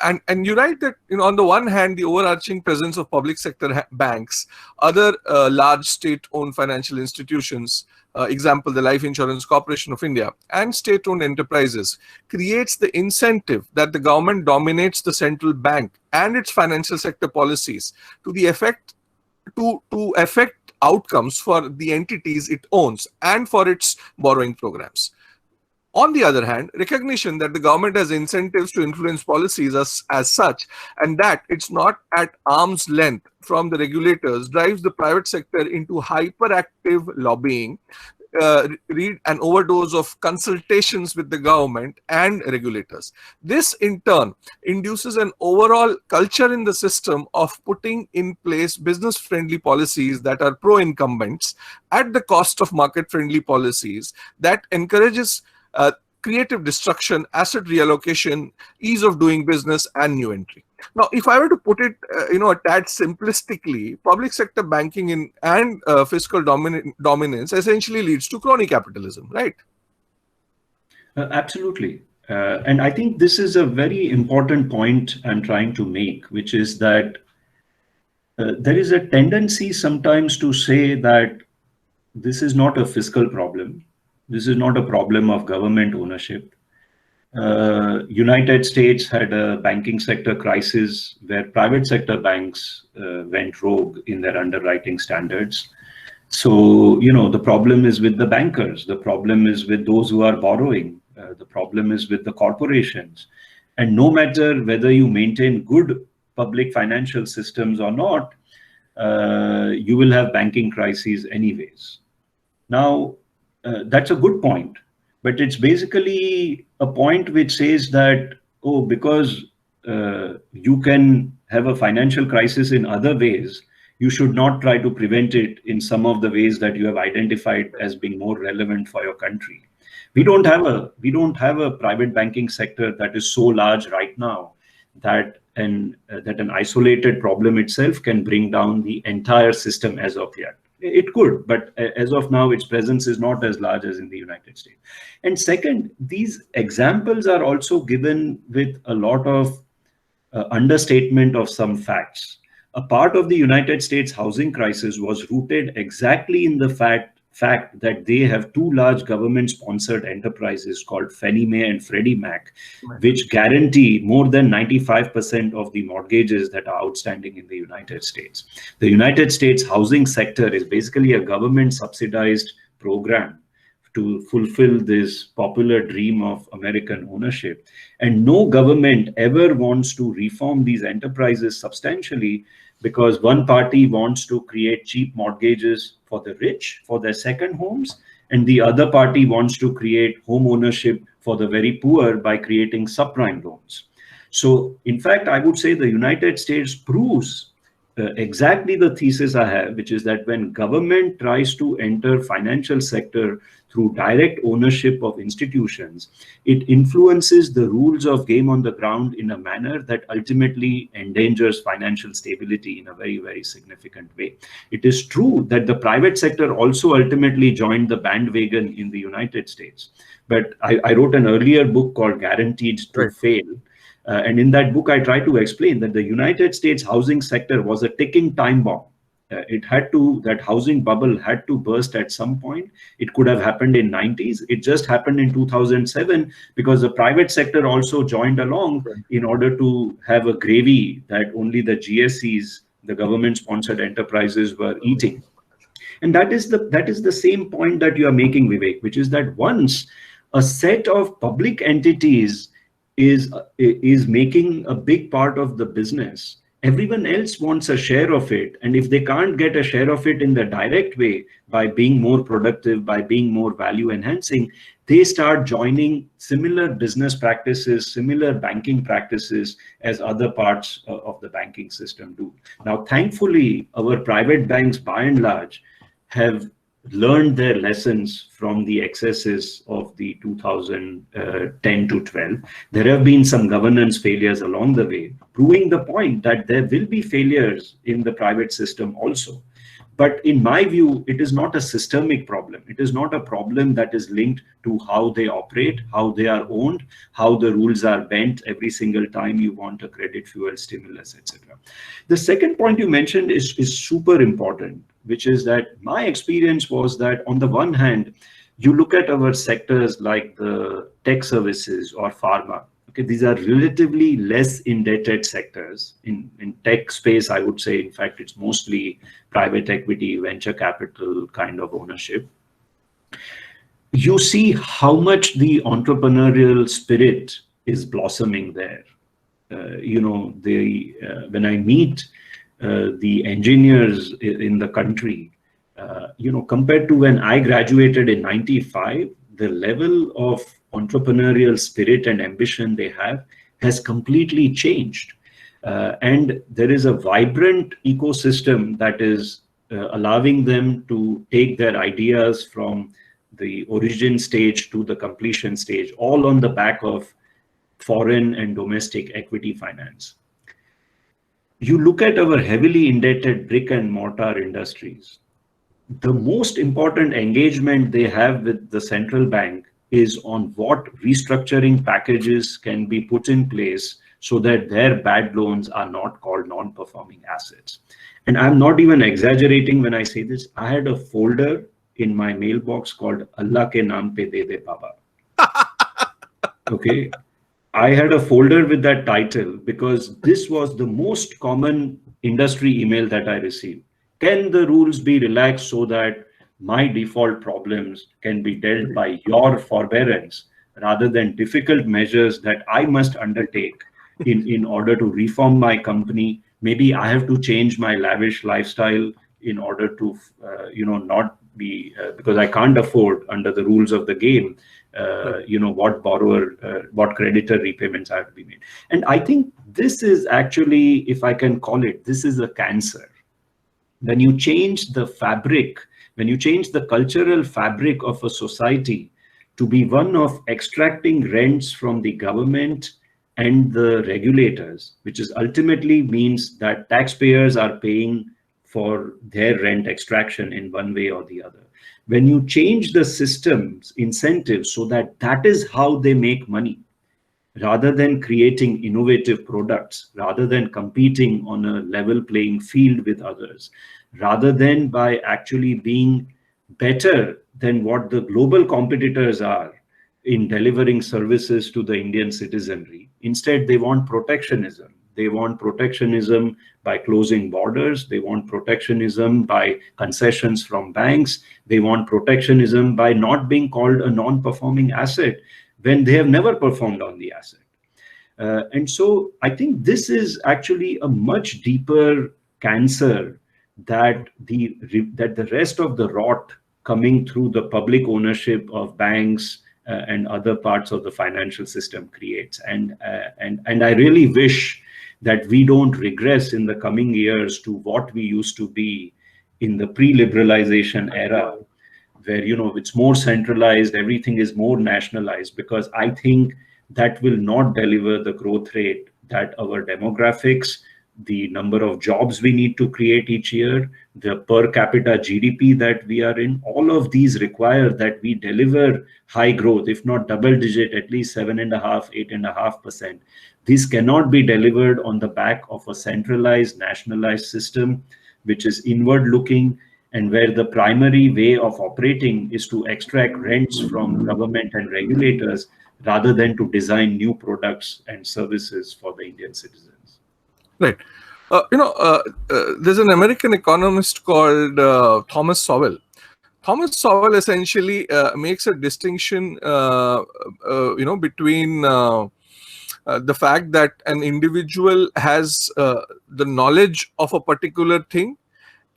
And you write that, on the one hand, the overarching presence of public sector banks, other large state-owned financial institutions, example, the Life Insurance Corporation of India, and state-owned enterprises, creates the incentive that the government dominates the central bank and its financial sector policies to affect outcomes for the entities it owns and for its borrowing programs. On the other hand, recognition that the government has incentives to influence policies as such, and that it's not at arm's length from the regulators, drives the private sector into hyperactive lobbying, read an overdose of consultations with the government and regulators. This in turn induces an overall culture in the system of putting in place business-friendly policies that are pro-incumbents at the cost of market-friendly policies that encourages creative destruction, asset reallocation, ease of doing business, and new entry. Now, if I were to put it, a tad simplistically, public sector banking and fiscal dominance essentially leads to crony capitalism, right? Absolutely. And I think this is a very important point I'm trying to make, which is that there is a tendency sometimes to say that this is not a fiscal problem. This is not a problem of government ownership. United States had a banking sector crisis where private sector banks went rogue in their underwriting standards. So, the problem is with the bankers. The problem is with those who are borrowing. The problem is with the corporations. And no matter whether you maintain good public financial systems or not, you will have banking crises anyways. Now, that's a good point, but it's basically a point which says that, because you can have a financial crisis in other ways, you should not try to prevent it in some of the ways that you have identified as being more relevant for your country. We don't have a private banking sector that is so large right now that an isolated problem itself can bring down the entire system as of yet. It could, but as of now, its presence is not as large as in the United States. And second, these examples are also given with a lot of understatement of some facts. A part of the United States housing crisis was rooted exactly in the fact that they have two large government-sponsored enterprises called Fannie Mae and Freddie Mac, which guarantee more than 95% of the mortgages that are outstanding in the United States. The United States housing sector is basically a government-subsidized program to fulfill this popular dream of American ownership. And no government ever wants to reform these enterprises substantially because one party wants to create cheap mortgages for the rich for their second homes, and the other party wants to create home ownership for the very poor by creating subprime loans. So, in fact, I would say the United States proves exactly the thesis I have, which is that when government tries to enter financial sector through direct ownership of institutions, it influences the rules of game on the ground in a manner that ultimately endangers financial stability in a very, very significant way. It is true that the private sector also ultimately joined the bandwagon in the United States. But I wrote an earlier book called Guaranteed to Fail. And in that book, I try to explain that the United States housing sector was a ticking time bomb. That housing bubble had to burst at some point. It could have happened in 90s. It just happened in 2007 because the private sector also joined along in order to have a gravy that only the GSEs, the government sponsored enterprises, were eating. And that is the same point that you are making, Vivek, which is that once a set of public entities is making a big part of the business, everyone else wants a share of it. And if they can't get a share of it in the direct way by being more productive, by being more value enhancing, they start joining similar business practices, similar banking practices as other parts of the banking system do. Now, thankfully, our private banks, by and large, have learned their lessons from the excesses of the 2010 to 12. There have been some governance failures along the way, proving the point that there will be failures in the private system also. But in my view, it is not a systemic problem. It is not a problem that is linked to how they operate, how they are owned, how the rules are bent every single time you want a credit fuel stimulus, etc. The second point you mentioned is super important, which is that my experience was that on the one hand, you look at our sectors like the tech services or pharma. Okay, these are relatively less indebted sectors. In tech space, I would say, in fact, it's mostly private equity, venture capital kind of ownership. You see how much the entrepreneurial spirit is blossoming there. When I meet the engineers in the country, compared to when I graduated in 95, the level of entrepreneurial spirit and ambition they have has completely changed. And there is a vibrant ecosystem that is allowing them to take their ideas from the origin stage to the completion stage, all on the back of foreign and domestic equity finance. You look at our heavily indebted brick and mortar industries, the most important engagement they have with the central bank is on what restructuring packages can be put in place so that their bad loans are not called non-performing assets. And I'm not even exaggerating when I say this. I had a folder in my mailbox called Allah ke naam pe de de baba. Okay. I had a folder with that title because this was the most common industry email that I received. Can the rules be relaxed so that my default problems can be dealt by your forbearance rather than difficult measures that I must undertake in order to reform my company? Maybe I have to change my lavish lifestyle in order to, not be, because I can't afford under the rules of the game, what creditor repayments have to be made. And I think this is actually, if I can call it, this is a cancer. When you change the fabric, when you change the cultural fabric of a society to be one of extracting rents from the government and the regulators, which is ultimately means that taxpayers are paying for their rent extraction in one way or the other. When you change the system's incentives so that that is how they make money, rather than creating innovative products, rather than competing on a level playing field with others, rather than by actually being better than what the global competitors are in delivering services to the Indian citizenry. Instead, they want protectionism. They want protectionism by closing borders. They want protectionism by concessions from banks. They want protectionism by not being called a non-performing asset when they have never performed on the asset. And so I think this is actually a much deeper cancer that the rest of the rot coming through the public ownership of banks and other parts of the financial system creates. And I really wish that we don't regress in the coming years to what we used to be in the pre-liberalization era, where it's more centralized, everything is more nationalized, because I think that will not deliver the growth rate that our demographics, the number of jobs we need to create each year, the per capita GDP that we are in, all of these require that we deliver high growth, if not double digit, at least 7.5%, 8.5%. This cannot be delivered on the back of a centralized, nationalized system which is inward looking, and where the primary way of operating is to extract rents from government and regulators rather than to design new products and services for the Indian citizens. Right. There's an American economist called Thomas Sowell. Thomas Sowell essentially makes a distinction, between the fact that an individual has the knowledge of a particular thing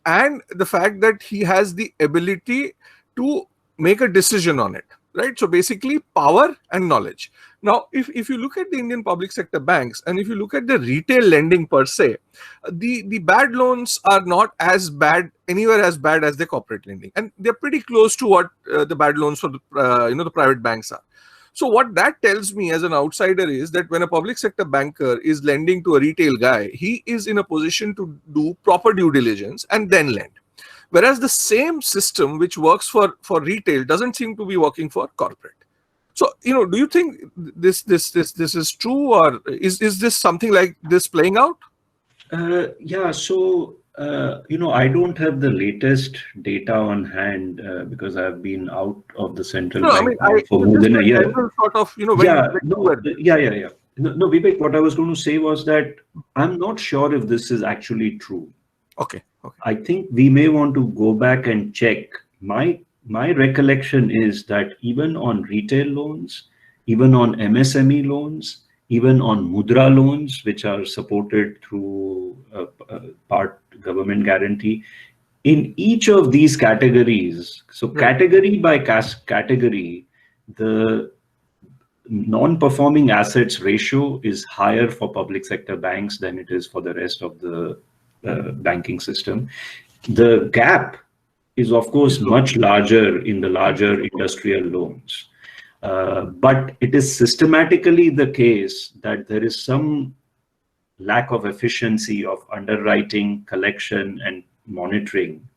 and the fact that he has the ability to make a decision on it, right? So basically power and knowledge. Now, if you look at the Indian public sector banks and if you look at the retail lending per se, the bad loans are not as bad, anywhere as bad as the corporate lending. And they're pretty close to what the bad loans for the private banks are. So what that tells me as an outsider is that when a public sector banker is lending to a retail guy, he is in a position to do proper due diligence and then lend. Whereas the same system which works for retail doesn't seem to be working for corporate. So, do you think this is true, or is this something like this playing out? Yeah, so I don't have the latest data on hand because I've been out of the central bank for more than a year. Sort of, No, Vivek, what I was going to say was that I'm not sure if this is actually true. Okay. I think we may want to go back and check. My recollection is that even on retail loans, even on MSME loans, even on mudra loans, which are supported through part government guarantee, in each of these categories, so category by category, the non-performing assets ratio is higher for public sector banks than it is for the rest of the banking system. The gap is, of course, much larger in the larger industrial loans. But it is systematically the case that there is some lack of efficiency of underwriting, collection, and monitoring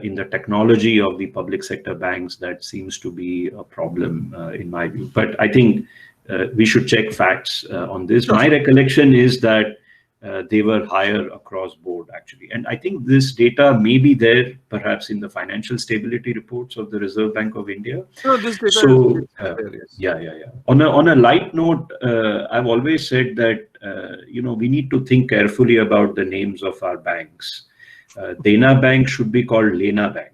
in the technology of the public sector banks that seems to be a problem in my view. But I think we should check facts on this. My recollection is that they were higher across board, actually. And I think this data may be there perhaps in the financial stability reports of the Reserve Bank of India. This data yeah. On a light note, I've always said that, we need to think carefully about the names of our banks. Dena Bank should be called Lena Bank.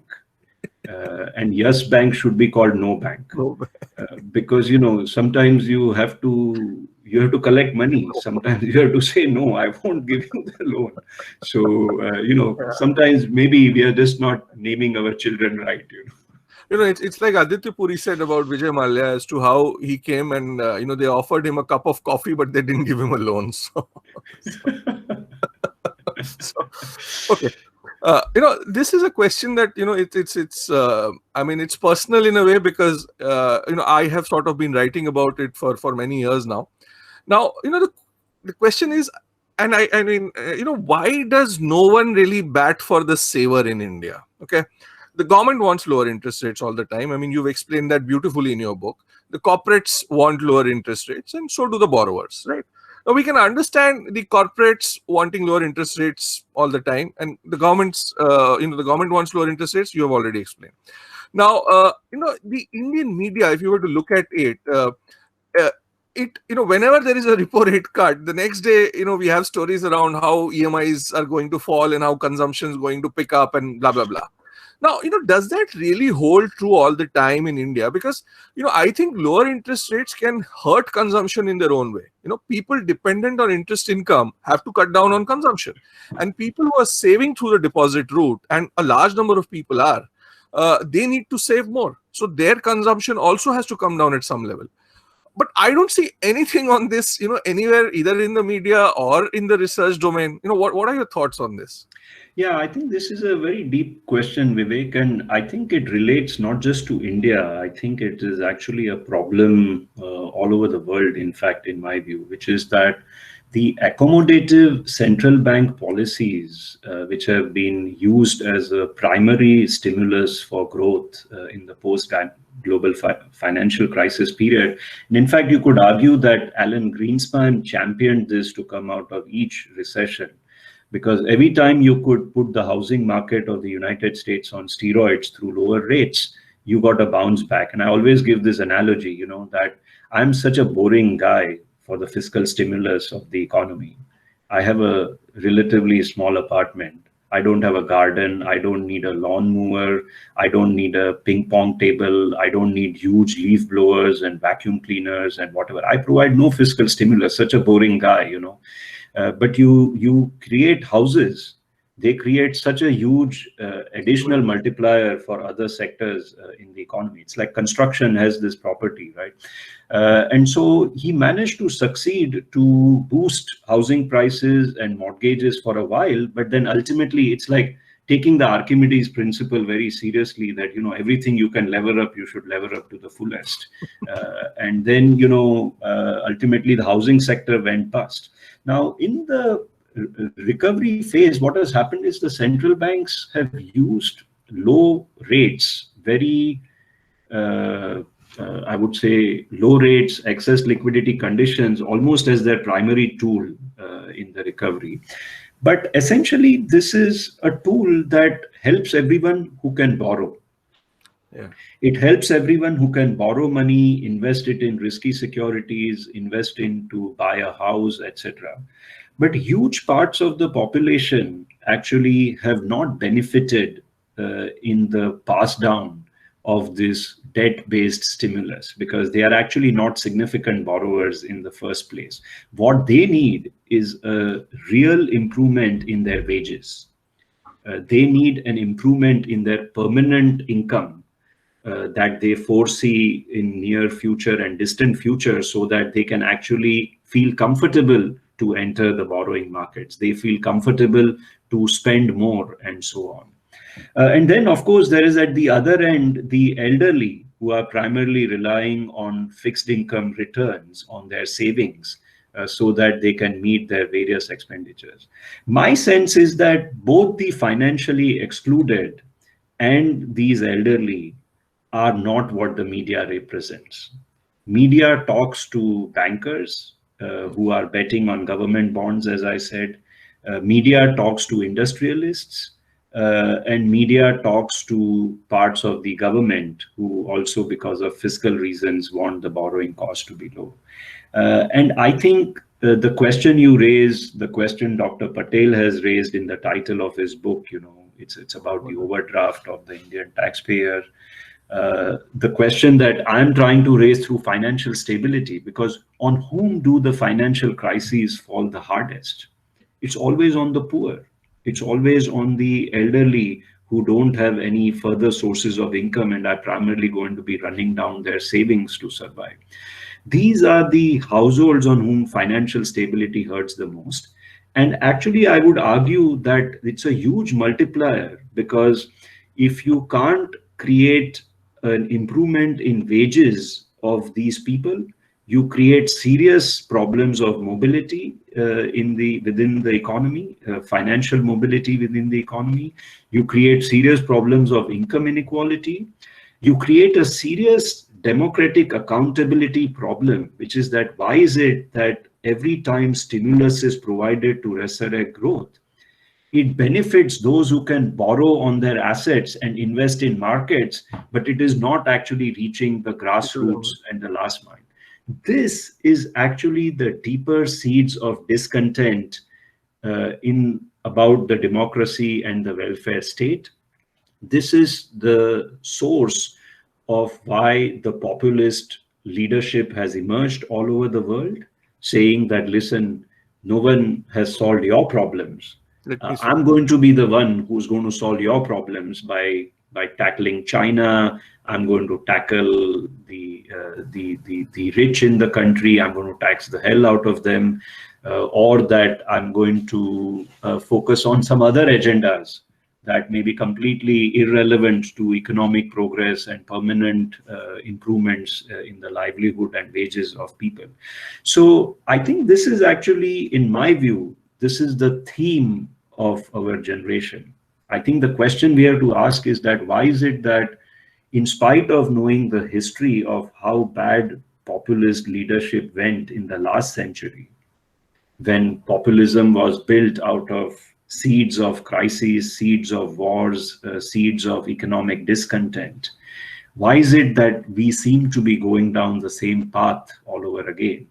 And Yes Bank should be called No Bank. Because, sometimes you have to collect money. Sometimes you have to say, no, I won't give you the loan. So, sometimes maybe we are just not naming our children right, It's like Aditya Puri said about Vijay Mallya as to how he came and, they offered him a cup of coffee, but they didn't give him a loan. Okay. This is a question that, it's personal in a way because, I have sort of been writing about it for many years now. Now, the question is, and why does no one really bat for the saver in India? Okay. The government wants lower interest rates all the time. I mean, you've explained that beautifully in your book. The corporates want lower interest rates and so do the borrowers, right? Now, we can understand the corporates wanting lower interest rates all the time, and the government's, the government wants lower interest rates. You have already explained. Now, the Indian media, if you were to look at it, whenever there is a repo rate cut, the next day, we have stories around how EMIs are going to fall and how consumption is going to pick up and blah, blah, blah. Now, does that really hold true all the time in India? Because, I think lower interest rates can hurt consumption in their own way. People dependent on interest income have to cut down on consumption. And people who are saving through the deposit route, and a large number of people are, they need to save more. So their consumption also has to come down at some level. But I don't see anything on this, anywhere, either in the media or in the research domain. What are your thoughts on this? Yeah, I think this is a very deep question, Vivek, and I think it relates not just to India. I think it is actually a problem all over the world, in fact, in my view, which is that the accommodative central bank policies, which have been used as a primary stimulus for growth in the post-global financial crisis period. And in fact, you could argue that Alan Greenspan championed this to come out of each recession. because every time you could put the housing market of the United States on steroids through lower rates, you got a bounce back. And I always give this analogy, that I'm such a boring guy for the fiscal stimulus of the economy. I have a relatively small apartment. I don't have a garden. I don't need a lawnmower. I don't need a ping pong table. I don't need huge leaf blowers and vacuum cleaners and whatever. I provide no fiscal stimulus, such a boring guy, but you create houses. They create such a huge additional multiplier for other sectors in the economy. It's like construction has this property, right? And so he managed to succeed to boost housing prices and mortgages for a while, but then ultimately it's like taking the Archimedes principle very seriously, that everything you can lever up, you should lever up to the fullest. And then ultimately the housing sector went bust. Now in the recovery phase, what has happened is the central banks have used low rates, very I would say low rates, excess liquidity conditions, almost as their primary tool in the recovery. But essentially, this is a tool that helps everyone who can borrow. Yeah. It helps everyone who can borrow money, invest it in risky securities, invest to buy a house, etc. But huge parts of the population actually have not benefited in the pass down of this debt-based stimulus, because they are actually not significant borrowers in the first place. What they need is a real improvement in their wages. They need an improvement in their permanent income that they foresee in near future and distant future, so that they can actually feel comfortable to enter the borrowing markets. They feel comfortable to spend more and so on. And then, of course, there is at the other end, the elderly, who are primarily relying on fixed income returns on their savings so that they can meet their various expenditures. My sense is that both the financially excluded and these elderly are not what the media represents. Media talks to bankers who are betting on government bonds, as I said. Media talks to industrialists. And media talks to parts of the government who also, because of fiscal reasons, want the borrowing cost to be low. And I think the question you raise, the question Dr. Patel has raised in the title of his book, it's about the overdraft of the Indian taxpayer. The question that I'm trying to raise through financial stability, because on whom do the financial crises fall the hardest? It's always on the poor. It's always on the elderly who don't have any further sources of income and are primarily going to be running down their savings to survive. These are the households on whom financial stability hurts the most. And actually, I would argue that it's a huge multiplier, because if you can't create an improvement in wages of these people, you create serious problems of mobility within the economy, financial mobility within the economy. You create serious problems of income inequality. You create a serious democratic accountability problem, which is that why is it that every time stimulus is provided to resurrect growth, it benefits those who can borrow on their assets and invest in markets, but it is not actually reaching the grassroots and the last mile. This is actually the deeper seeds of discontent about the democracy and the welfare state. This is the source of why the populist leadership has emerged all over the world, saying that, listen, no one has solved your problems. I'm going to be the one who's going to solve your problems by tackling China. I'm going to tackle the rich in the country. I'm going to tax the hell out of them, or that I'm going to focus on some other agendas that may be completely irrelevant to economic progress and permanent improvements in the livelihood and wages of people. So I think this is actually, in my view, this is the theme of our generation. I think the question we have to ask is that why is it that, in spite of knowing the history of how bad populist leadership went in the last century, when populism was built out of seeds of crises, seeds of wars, seeds of economic discontent. Why is it that we seem to be going down the same path all over again?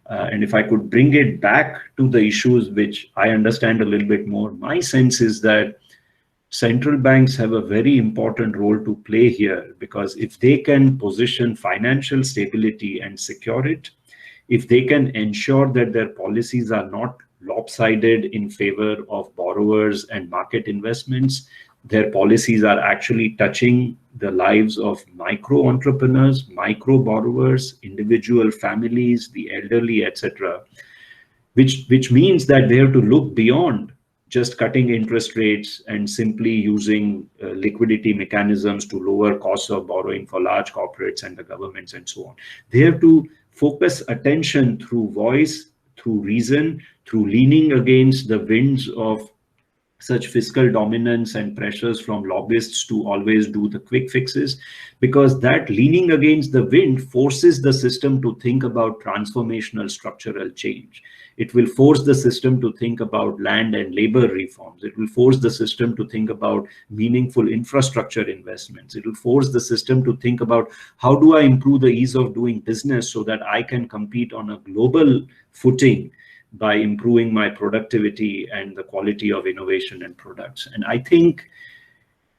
And if I could bring it back to the issues which I understand a little bit more, my sense is that central banks have a very important role to play here, because if they can position financial stability and secure it, if they can ensure that their policies are not lopsided in favor of borrowers and market investments, their policies are actually touching the lives of micro entrepreneurs, micro borrowers, individual families, the elderly, etc., which means that they have to look beyond just cutting interest rates and simply using liquidity mechanisms to lower costs of borrowing for large corporates and the governments and so on. They have to focus attention through voice, through reason, through leaning against the winds of such fiscal dominance and pressures from lobbyists to always do the quick fixes, because that leaning against the wind forces the system to think about transformational structural change. It will force the system to think about land and labor reforms. It will force the system to think about meaningful infrastructure investments. It will force the system to think about, how do I improve the ease of doing business so that I can compete on a global footing by improving my productivity and the quality of innovation and products. And I think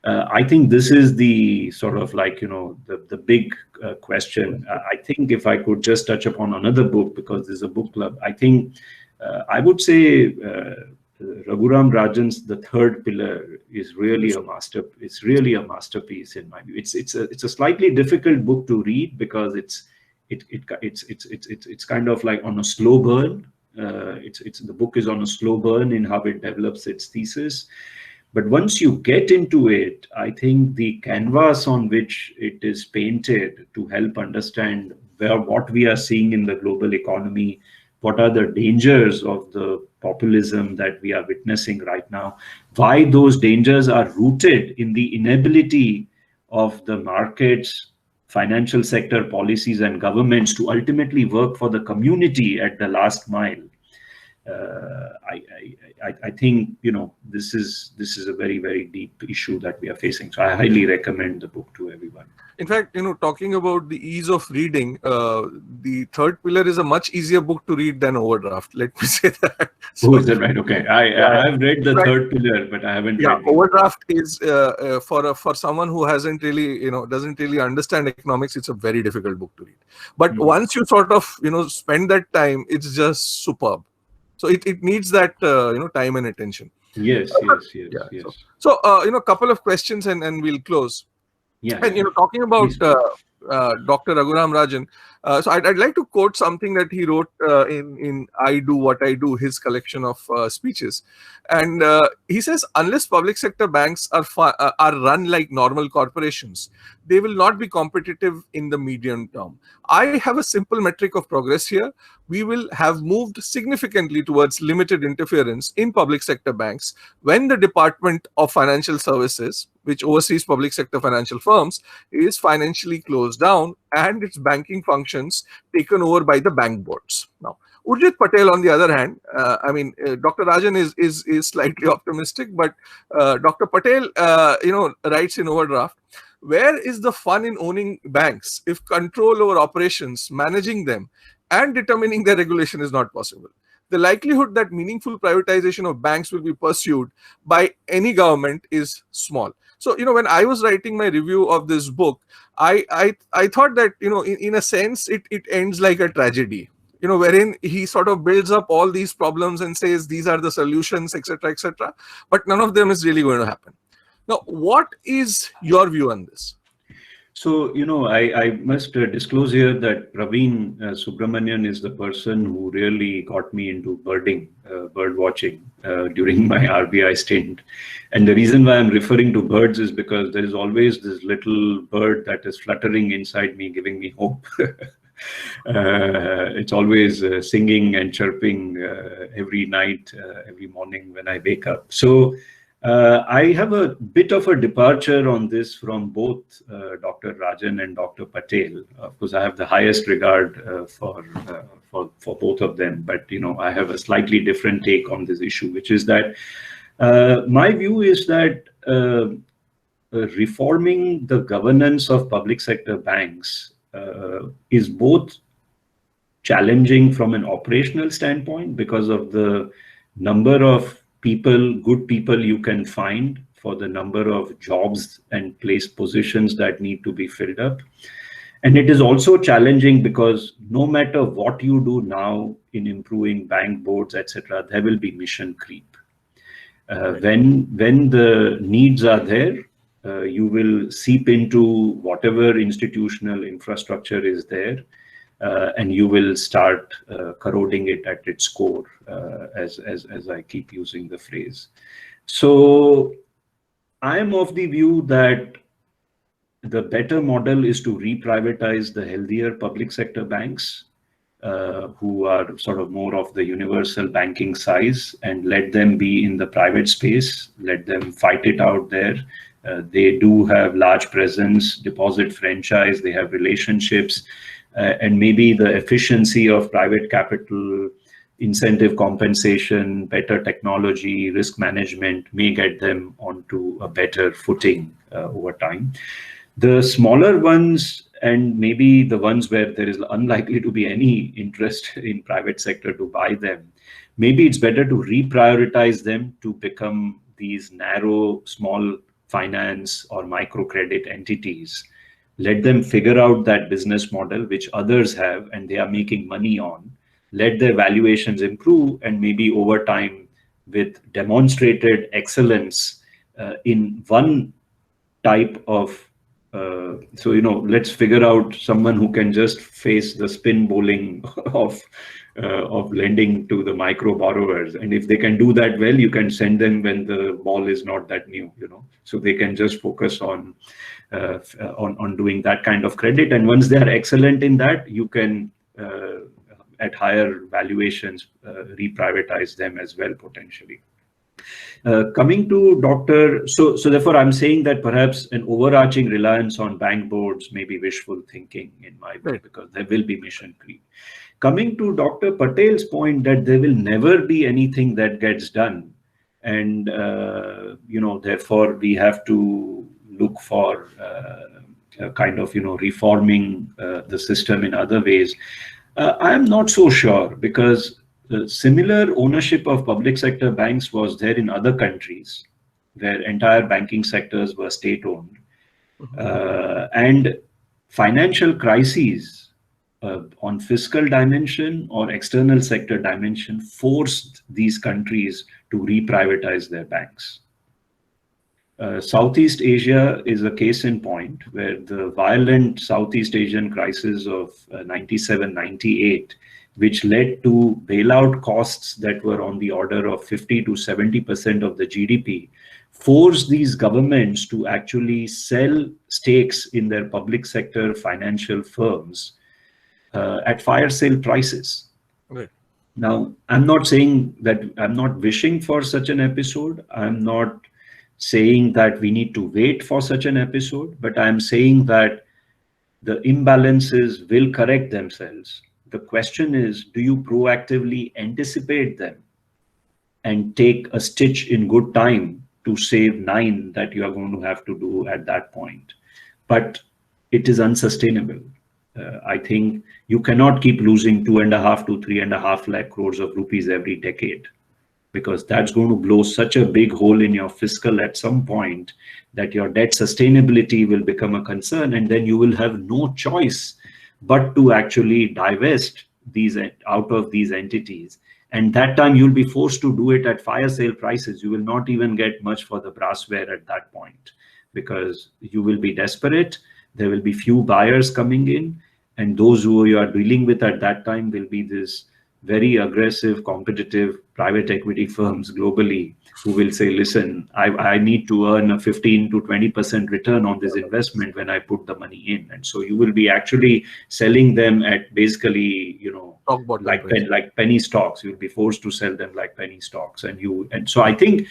this is the sort of like, the big question. I think if I could just touch upon another book, because there's a book club, I think I would say Raghuram Rajan's The Third Pillar is really a master. It's really a masterpiece in my view. It's a slightly difficult book to read, because it's kind of like on a slow burn. The book is on a slow burn in how it develops its thesis. But once you get into it, I think the canvas on which it is painted to help understand what we are seeing in the global economy, what are the dangers of the populism that we are witnessing right now, why those dangers are rooted in the inability of the markets, financial sector policies and governments to ultimately work for the community at the last mile. I think this is a very, very deep issue that we are facing. So I highly recommend the book to everyone. In fact, talking about the ease of reading, The Third Pillar is a much easier book to read than Overdraft. Let me say that. So, is that right? Okay, I've read The Third Pillar, but I haven't. Yeah, Overdraft is for someone who hasn't really, doesn't really understand economics. It's a very difficult book to read. But once you sort of, spend that time, it's just superb. So it needs that time and attention. Yes. So a couple of questions and we'll close. Yeah. And talking about Dr. Raghuram Rajan, so I'd like to quote something that he wrote in I Do What I Do, his collection of speeches, and he says, unless public sector banks are run like normal corporations, they will not be competitive in the medium term. I have a simple metric of progress here. We will have moved significantly towards limited interference in public sector banks when the Department of Financial Services, which oversees public sector financial firms, is financially closed down and its banking functions taken over by the bank boards. Now, Urjit Patel, on the other hand, Dr. Rajan is slightly optimistic, but Dr. Patel, writes in Overdraft, where is the fun in owning banks if control over operations, managing them, and determining their regulation is not possible? The likelihood that meaningful privatization of banks will be pursued by any government is small. So, when I was writing my review of this book, I thought that, in a sense, it ends like a tragedy, wherein he sort of builds up all these problems and says these are the solutions, etc., etc., but none of them is really going to happen. Now, what is your view on this? So, I must disclose here that Praveen Subramanian is the person who really got me into bird watching during my RBI stint. And the reason why I'm referring to birds is because there is always this little bird that is fluttering inside me, giving me hope. It's always singing and chirping every night, every morning when I wake up. So I have a bit of a departure on this from both Dr. Rajan and Dr. Patel. Of course, I have the highest regard for both of them, but I have a slightly different take on this issue, which is that My view is that reforming the governance of public sector banks is both challenging from an operational standpoint because of the number of people, good people you can find for the number of jobs and place positions that need to be filled up. And it is also challenging because no matter what you do now in improving bank boards, etc., there will be mission creep. When the needs are there, you will seep into whatever institutional infrastructure is there, and you will start corroding it at its core, as I keep using the phrase. So I am of the view that the better model is to reprivatize the healthier public sector banks, who are sort of more of the universal banking size, and let them be in the private space, let them fight it out there. They do have large presence, deposit franchise, they have relationships, and maybe the efficiency of private capital, incentive compensation, better technology, risk management may get them onto a better footing over time. The smaller ones, and maybe the ones where there is unlikely to be any interest in private sector to buy them, maybe it's better to reprioritize them to become these narrow, small finance or microcredit entities. Let them figure out that business model which others have and they are making money on. Let their valuations improve, and maybe over time, with demonstrated excellence in one type of so, let's figure out someone who can just face the spin bowling of lending to the micro borrowers. And if they can do that well, you can send them when the ball is not that new, so they can just focus on doing that kind of credit. And once they are excellent in that, you can, at higher valuations, reprivatize them as well, potentially. Coming to Dr. So therefore, I'm saying that perhaps an overarching reliance on bank boards may be wishful thinking in my view, because there will be mission creep. Coming to Dr. Patel's point that there will never be anything that gets done, and therefore we have to look for kind of reforming the system in other ways. I am not so sure, because the similar ownership of public sector banks was there in other countries where entire banking sectors were state-owned. And financial crises on fiscal dimension or external sector dimension forced these countries to reprivatize their banks. Southeast Asia is a case in point, where the violent Southeast Asian crisis of 97, 98, which led to bailout costs that were on the order of 50 to 70% of the GDP, forced these governments to actually sell stakes in their public sector financial firms at fire sale prices. Right. Now, I'm not saying that I'm not wishing for such an episode. I'm not saying that we need to wait for such an episode, but I'm saying that the imbalances will correct themselves. The question is, do you proactively anticipate them and take a stitch in good time to save 9 that you are going to have to do at that point? But it is unsustainable. I think you cannot keep losing 2.5 to 3.5 lakh crores of rupees every decade, because that's going to blow such a big hole in your fiscal at some point that your debt sustainability will become a concern, and then you will have no choice but to actually divest these out of these entities. And that time you'll be forced to do it at fire sale prices. You will not even get much for the brassware at that point, because you will be desperate. There will be few buyers coming in, and those who you are dealing with at that time will be this very aggressive, competitive private equity firms globally who will say, listen, I need to earn a 15 to 20% return on this investment when I put the money in. And so you will be actually selling them at basically, like penny stocks. You'll be forced to sell them like penny stocks. And so I think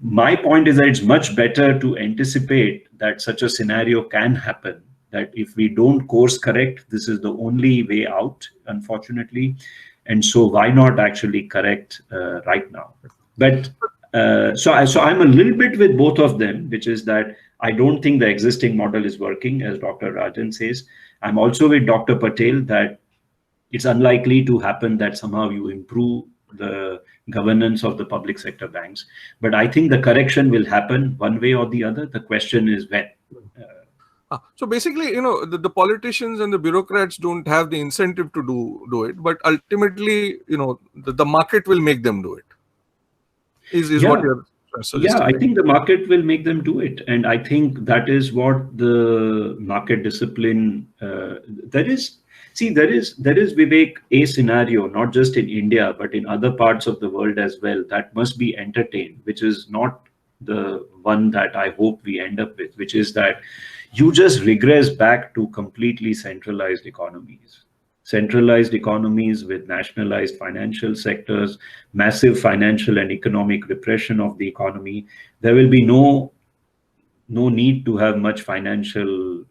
my point is that it's much better to anticipate that such a scenario can happen, that if we don't course correct, this is the only way out, unfortunately. And so why not actually correct right now? But So I'm a little bit with both of them, which is that I don't think the existing model is working, as Dr. Rajan says. I'm also with Dr. Patel that it's unlikely to happen that somehow you improve the governance of the public sector banks. But I think the correction will happen one way or the other. The question is when. So basically, the politicians and the bureaucrats don't have the incentive to do it, but ultimately, the market will make them do it. Is what you're suggesting? Yeah, I think the market will make them do it, and I think that is what the market discipline. There is Vivek, a scenario not just in India but in other parts of the world as well that must be entertained, which is not the one that I hope we end up with, which is that you just regress back to completely centralized economies. Centralized economies with nationalized financial sectors, massive financial and economic repression of the economy. There will be no need to have much financial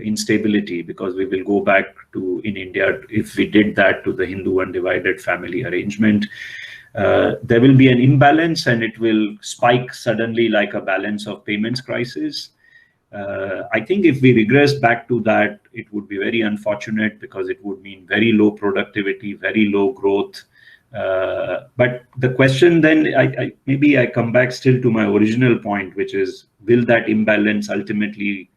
instability, because we will go back to, in India, if we did that, to the Hindu undivided family arrangement. There will be an imbalance and it will spike suddenly like a balance of payments crisis. I think if we regress back to that, it would be very unfortunate, because it would mean very low productivity, very low growth. But the question then, maybe I come back still to my original point, which is, will that imbalance ultimately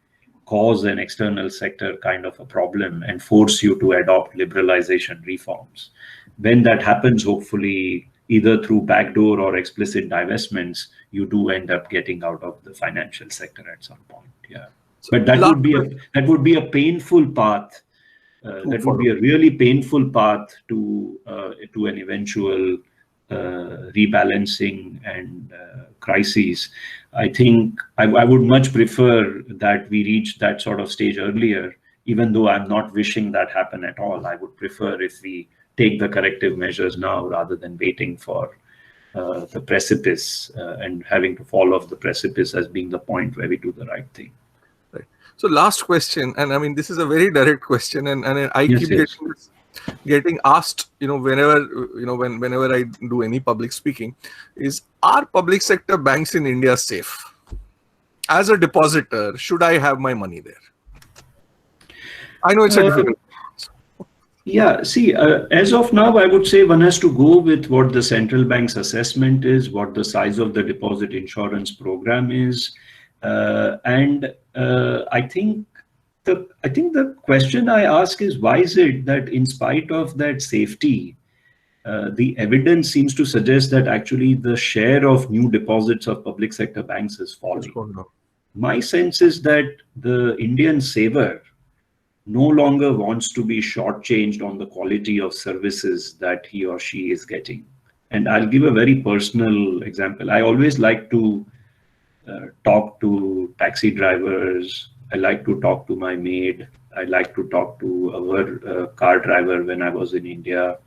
cause an external sector kind of a problem and force you to adopt liberalization reforms? When that happens, hopefully, either through backdoor or explicit divestments, you do end up getting out of the financial sector at some point. Yeah, but that would be a painful path. That would be a really painful path to an eventual rebalancing and crises. I think I would much prefer that we reach that sort of stage earlier, even though I'm not wishing that happen at all. I would prefer if we take the corrective measures now rather than waiting for the precipice and having to fall off the precipice as being the point where we do the right thing. Right. So last question, and I mean, this is a very direct question, and I keep getting asked, whenever I do any public speaking, is, are public sector banks in India safe? As a depositor, should I have my money there? I know it's a difficult. Yeah, see, as of now, I would say one has to go with what the central bank's assessment is, what the size of the deposit insurance program is, and I think the question I ask is, why is it that in spite of that safety, the evidence seems to suggest that actually the share of new deposits of public sector banks is falling? My sense is that the Indian saver no longer wants to be shortchanged on the quality of services that he or she is getting. And I'll give a very personal example. I always like to talk to taxi drivers. I like to talk to my maid. I like to talk to our car driver when I was in India.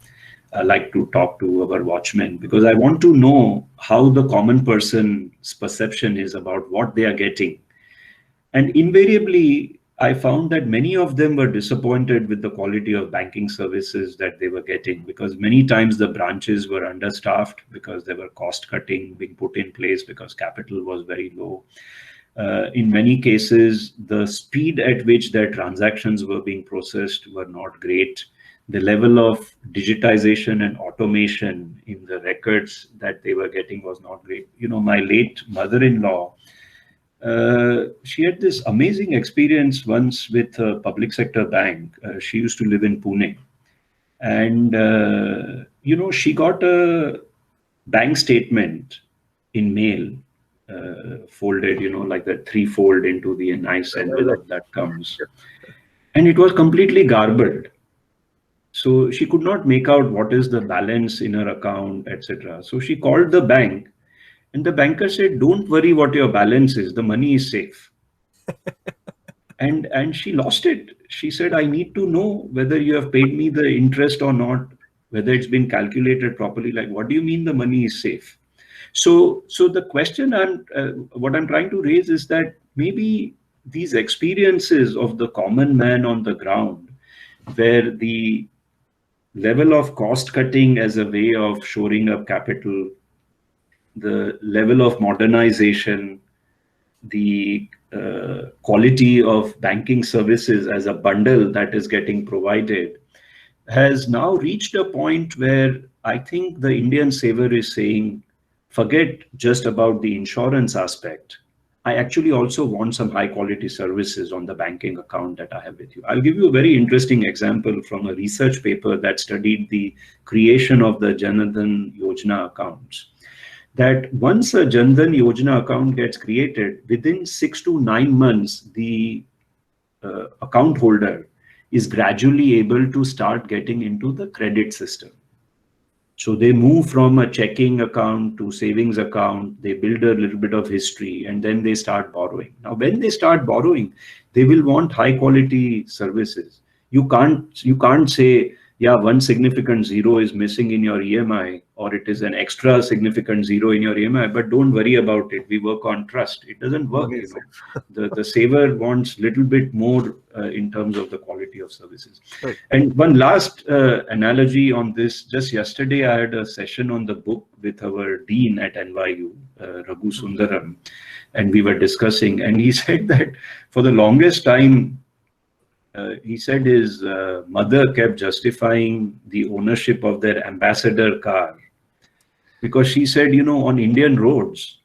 I like to talk to our watchmen, because I want to know how the common person's perception is about what they are getting. And invariably, I found that many of them were disappointed with the quality of banking services that they were getting, because many times the branches were understaffed, because there were cost cutting being put in place because capital was very low. In many cases, the speed at which their transactions were being processed were not great. The level of digitization and automation in the records that they were getting was not great. My late mother-in-law, she had this amazing experience once with a public sector bank. She used to live in Pune, and she got a bank statement in mail, folded, like that threefold into the nice envelope that comes, and it was completely garbled. So she could not make out what is the balance in her account, etc. So she called the bank. And the banker said, "Don't worry what your balance is. The money is safe." and she lost it. She said, "I need to know whether you have paid me the interest or not, whether it's been calculated properly. Like, what do you mean the money is safe?" So the question what I'm trying to raise is that maybe these experiences of the common man on the ground, where the level of cost cutting as a way of shoring up capital the level of modernization, the quality of banking services as a bundle that is getting provided has now reached a point where I think the Indian saver is saying, forget just about the insurance aspect. I actually also want some high quality services on the banking account that I have with you. I'll give you a very interesting example from a research paper that studied the creation of the Jan Dhan Yojana accounts. That once a Jan Dhan Yojana account gets created, within 6 to 9 months, the account holder is gradually able to start getting into the credit system. So they move from a checking account to savings account, they build a little bit of history, and then they start borrowing. Now, when they start borrowing, they will want high quality services. You can't say, yeah, one significant zero is missing in your EMI, or it is an extra significant zero in your EMI, but don't worry about it. We work on trust. It doesn't work. The saver wants little bit more in terms of the quality of services. Right. And one last analogy on this, just yesterday I had a session on the book with our dean at NYU, Raghu Sundaram, and we were discussing, and he said that for the longest time, he said his mother kept justifying the ownership of their ambassador car because she said, on Indian roads,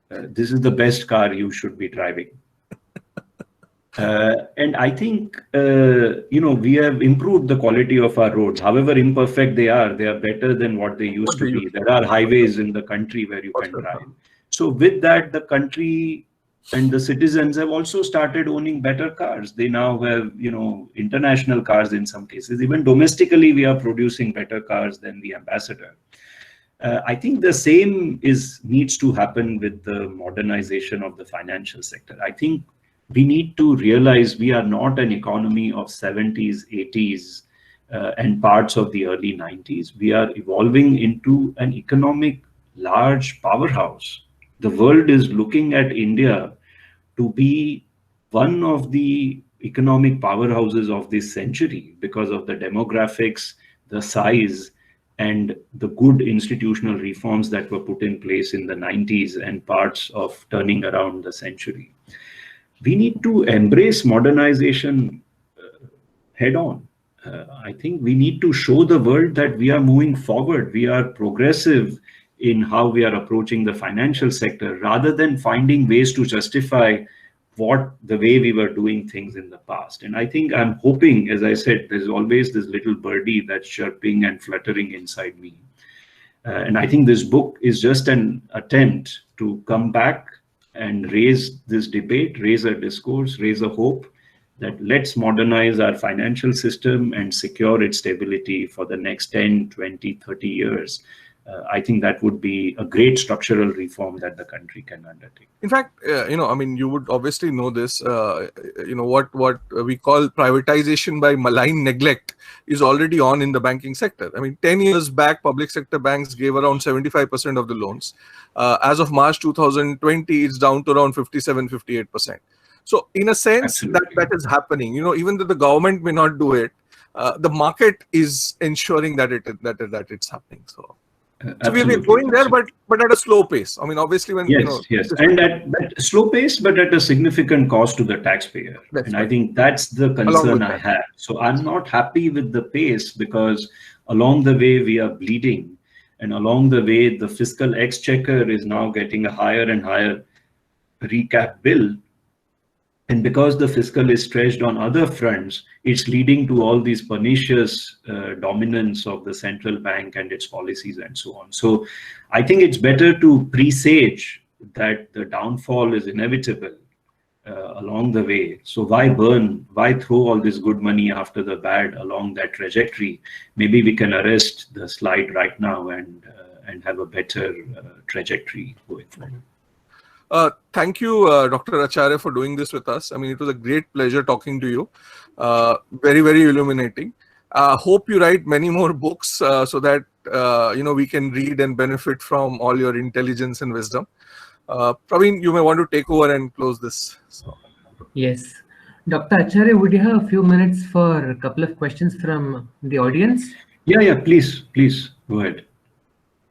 this is the best car you should be driving. And I think, we have improved the quality of our roads. However imperfect they are better than what they used to be. There are highways in the country where you can drive. So with that, the country and the citizens have also started owning better cars. They now have, international cars in some cases. Even domestically, we are producing better cars than the ambassador. I think the same needs to happen with the modernization of the financial sector. I think we need to realize we are not an economy of 70s, 80s, and parts of the early 90s. We are evolving into an economic large powerhouse. The world is looking at India to be one of the economic powerhouses of this century because of the demographics, the size, and the good institutional reforms that were put in place in the 90s and parts of turning around the century. We need to embrace modernization head on. I think we need to show the world that we are moving forward. We are progressive in how we are approaching the financial sector rather than finding ways to justify the way we were doing things in the past. And I think I'm hoping, as I said, there's always this little birdie that's chirping and fluttering inside me. And I think this book is just an attempt to come back and raise this debate, raise a discourse, raise a hope that let's modernize our financial system and secure its stability for the next 10, 20, 30 years. I think that would be a great structural reform that the country can undertake. In fact, you would obviously know this, what we call privatization by malign neglect is already on in the banking sector. 10 years back, public sector banks gave around 75% of the loans. As of March 2020, it's down to around 57, 58%. So in a sense, that is happening. Even though the government may not do it, the market is ensuring that it's happening. So we are going there, but at a slow pace. Obviously, when yes, and at slow pace, but at a significant cost to the taxpayer. And I think that's the concern I have. So I'm not happy with the pace because along the way we are bleeding, and along the way the fiscal exchequer is now getting a higher and higher recap bill. And because the fiscal is stretched on other fronts, it's leading to all these pernicious dominance of the central bank and its policies and so on. So I think it's better to presage that the downfall is inevitable along the way. So why throw all this good money after the bad along that trajectory? Maybe we can arrest the slide right now and have a better trajectory going forward. Thank you, Dr. Acharya, for doing this with us. It was a great pleasure talking to you. Very, very illuminating. Hope you write many more books so that we can read and benefit from all your intelligence and wisdom. Praveen, you may want to take over and close this. So. Yes. Dr. Acharya, would you have a few minutes for a couple of questions from the audience? Yeah, please go ahead.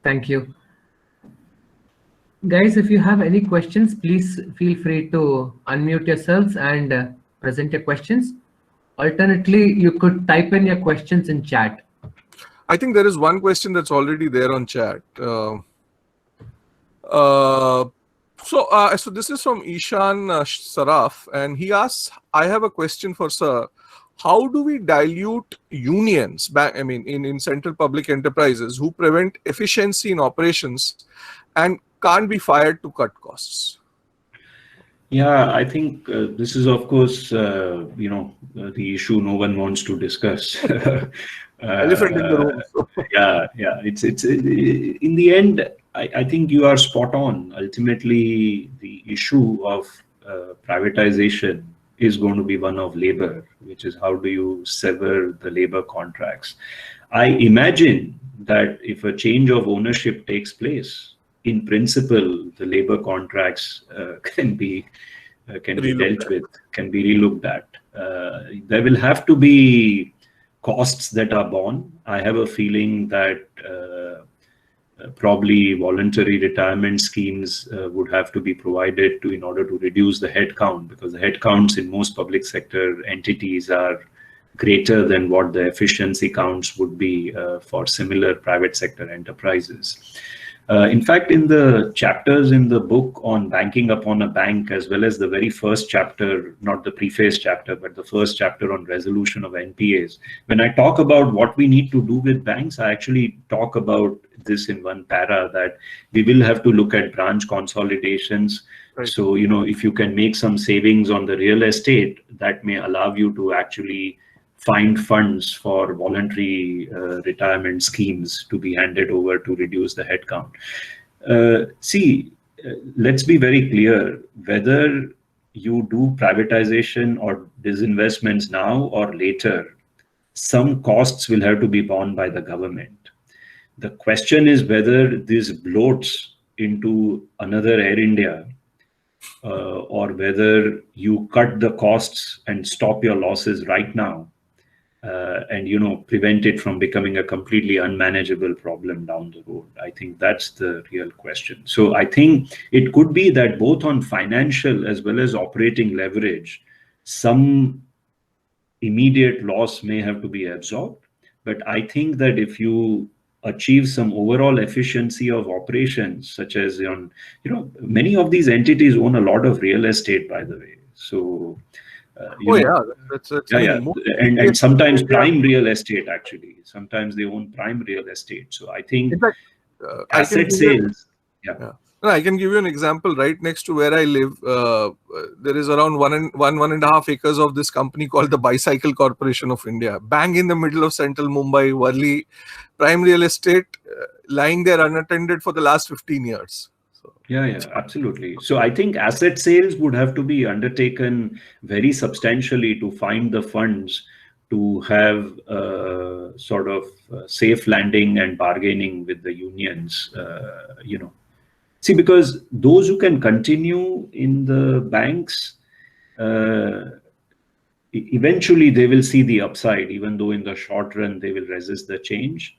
Thank you. Guys, if you have any questions, please feel free to unmute yourselves and present your questions. Alternately, you could type in your questions in chat. I think there is one question that's already there on chat. So this is from Ishan Saraf, and he asks, I have a question for sir. How do we dilute unions, in central public enterprises who prevent efficiency in operations and can't be fired to cut costs? Yeah, I think this is, of course, the issue no one wants to discuss. Elephant in the room. Yeah. It's in the end, I think you are spot on. Ultimately, the issue of privatization is going to be one of labor, which is how do you sever the labor contracts. I imagine that if a change of ownership takes place, in principle, the labor contracts can be dealt with, can be relooked at. There will have to be costs that are borne. I have a feeling that probably voluntary retirement schemes would have to be provided in order to reduce the headcount, because the headcounts in most public sector entities are greater than what the efficiency counts would be for similar private sector enterprises. In fact, in the chapters in the book on banking upon a bank, as well as the very first chapter, not the preface chapter, but the first chapter on resolution of NPAs, when I talk about what we need to do with banks, I actually talk about this in one para, that we will have to look at branch consolidations. Right. So, if you can make some savings on the real estate, that may allow you to actually find funds for voluntary retirement schemes to be handed over to reduce the headcount. Let's be very clear, whether you do privatization or disinvestments now or later, some costs will have to be borne by the government. The question is whether this bloats into another Air India, or whether you cut the costs and stop your losses right now, and prevent it from becoming a completely unmanageable problem down the road. I think that's the real question. So I think it could be that both on financial as well as operating leverage, some immediate loss may have to be absorbed. But I think that if you achieve some overall efficiency of operations, such as many of these entities own a lot of real estate, by the way. So that's and sometimes prime real estate, actually. Sometimes they own prime real estate. So I think asset sales. I can give you an example. Right next to where I live, there is around 1.5 acres of this company called the Bicycle Corporation of India. Bang in the middle of central Mumbai, Worli, prime real estate, lying there unattended for the last 15 years. Yeah, absolutely. So I think asset sales would have to be undertaken very substantially to find the funds to have sort of safe landing and bargaining with the unions, See, because those who can continue in the banks, eventually they will see the upside, even though in the short run they will resist the change.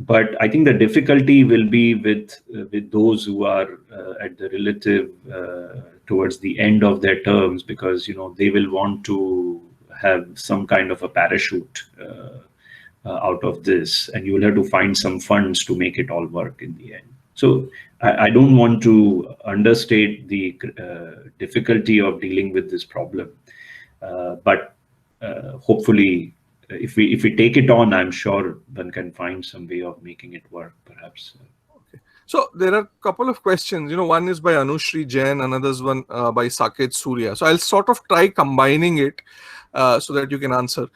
But I think the difficulty will be with those who are at the relative towards the end of their terms, because they will want to have some kind of a parachute out of this, and you will have to find some funds to make it all work in the end. So I don't want to understate the difficulty of dealing with this problem, but hopefully, if we take it on, I'm sure one can find some way of making it work, perhaps. Okay. So there are a couple of questions. One is by Anushri Jain, another's one by Saket Surya. So I'll sort of try combining it so that you can answer.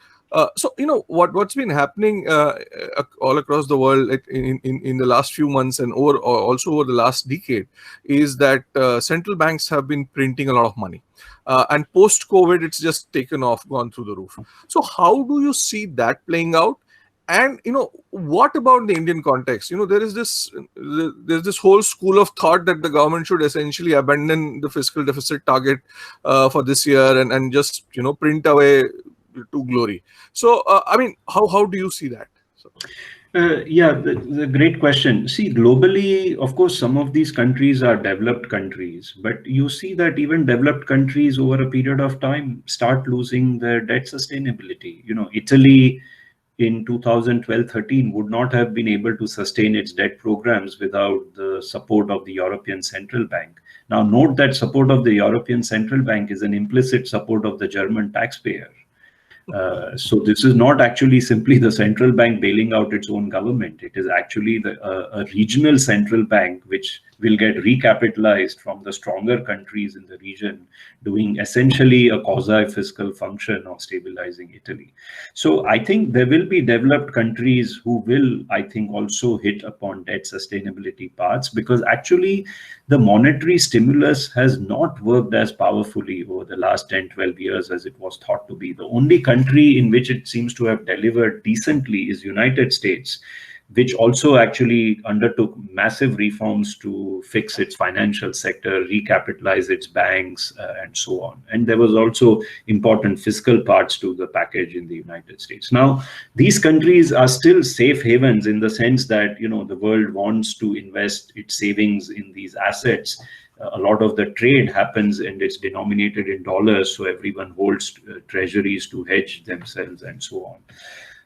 So what's been happening all across the world in the last few months and also over the last decade is that central banks have been printing a lot of money, and post-COVID it's just taken off, gone through the roof. So how do you see that playing out? And what about the Indian context? There's this whole school of thought that the government should essentially abandon the fiscal deficit target for this year and just print away to glory. So how do you see that? Yeah, the great question. See, globally, of course, some of these countries are developed countries, but you see that even developed countries over a period of time start losing their debt sustainability. You know, Italy in 2012-13 would not have been able to sustain its debt programs without the support of the European Central Bank. Now, note that support of the European Central Bank is an implicit support of the German taxpayer. So this is not actually simply the central bank bailing out its own government. It is actually a regional central bank which will get recapitalized from the stronger countries in the region, doing essentially a quasi-fiscal function of stabilizing Italy. So I think there will be developed countries who will, I think, also hit upon debt sustainability paths, because actually the monetary stimulus has not worked as powerfully over the last 10-12 years as it was thought to be. The only country in which it seems to have delivered decently is United States, which also actually undertook massive reforms to fix its financial sector, recapitalize its banks, and so on. And there was also important fiscal parts to the package in the United States. Now, these countries are still safe havens in the sense that, you know, the world wants to invest its savings in these assets. A lot of the trade happens and it's denominated in dollars, so everyone holds treasuries to hedge themselves and so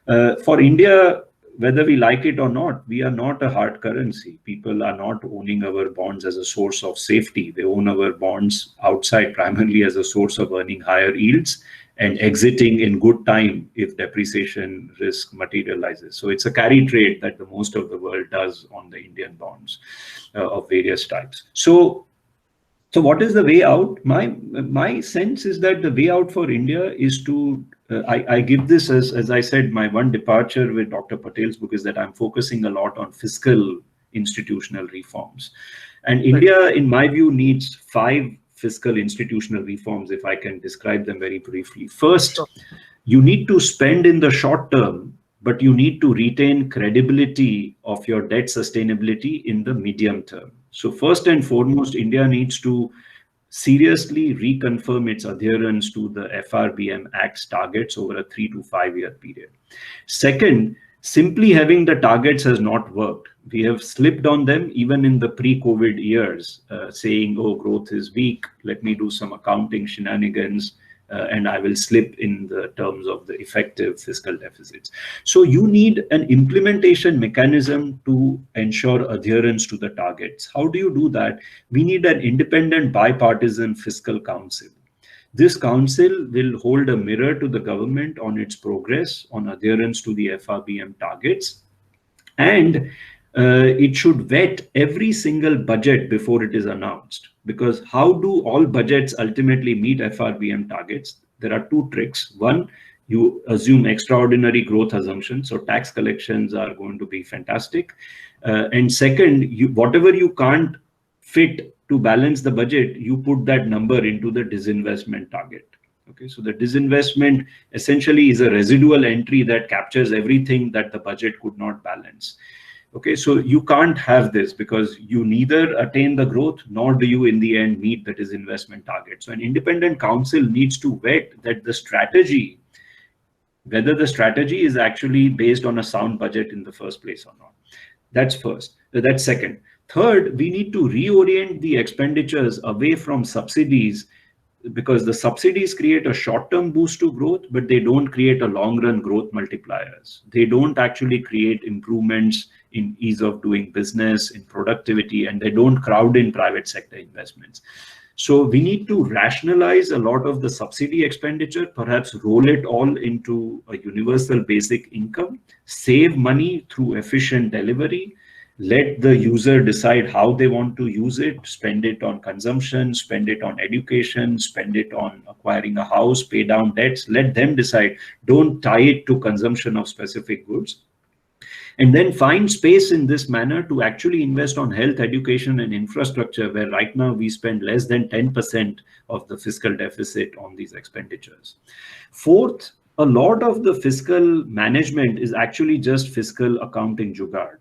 on. For India, whether we like it or not, we are not a hard currency. People are not owning our bonds as a source of safety. They own our bonds outside primarily as a source of earning higher yields and exiting in good time if depreciation risk materializes. So it's a carry trade that the most of the world does on the Indian bonds of various types. So what is the way out? My sense is that the way out for India is to, I give this as I said, my one departure with Dr. Patel's book is that I'm focusing a lot on fiscal institutional reforms. And India, in my view, needs 5 fiscal institutional reforms, if I can describe them very briefly. First, you need to spend in the short term, but you need to retain credibility of your debt sustainability in the medium term. So first and foremost, India needs to seriously reconfirm its adherence to the FRBM Act's targets over a 3 to 5 year period. Second, simply having the targets has not worked. We have slipped on them even in the pre-COVID years, saying, oh, growth is weak, let me do some accounting shenanigans, and I will slip in the terms of the effective fiscal deficits. So you need an implementation mechanism to ensure adherence to the targets. How do you do that? We need an independent bipartisan fiscal council. This council will hold a mirror to the government on its progress on adherence to the FRBM targets, and it should vet every single budget before it is announced. Because how do all budgets ultimately meet FRBM targets? There are 2 tricks. One, you assume extraordinary growth assumptions, so tax collections are going to be fantastic. And second, whatever you can't fit to balance the budget, you put that number into the disinvestment target. Okay, so the disinvestment essentially is a residual entry that captures everything that the budget could not balance. Okay, so you can't have this because you neither attain the growth nor do you in the end meet the disinvestment target. So an independent council needs to vet that the strategy, whether the strategy is actually based on a sound budget in the first place or not. That's first. That's second. Third, we need to reorient the expenditures away from subsidies, because the subsidies create a short-term boost to growth, but they don't create a long-run growth multipliers. They don't actually create improvements in ease of doing business, in productivity, and they don't crowd in private sector investments. So we need to rationalize a lot of the subsidy expenditure, perhaps roll it all into a universal basic income, save money through efficient delivery, let the user decide how they want to use it, spend it on consumption, spend it on education, spend it on acquiring a house, pay down debts, let them decide. Don't tie it to consumption of specific goods. And then find space in this manner to actually invest on health, education, and infrastructure, where right now we spend less than 10% of the fiscal deficit on these expenditures. Fourth, a lot of the fiscal management is actually just fiscal accounting jugaad.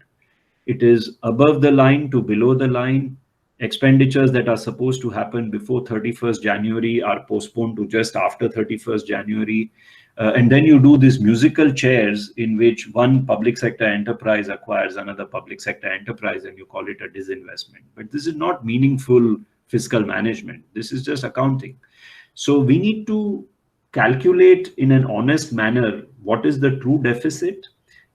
It is above the line to below the line. Expenditures that are supposed to happen before 31st January are postponed to just after 31st January. And then you do these musical chairs in which one public sector enterprise acquires another public sector enterprise, and you call it a disinvestment. But this is not meaningful fiscal management. This is just accounting. So we need to calculate in an honest manner what is the true deficit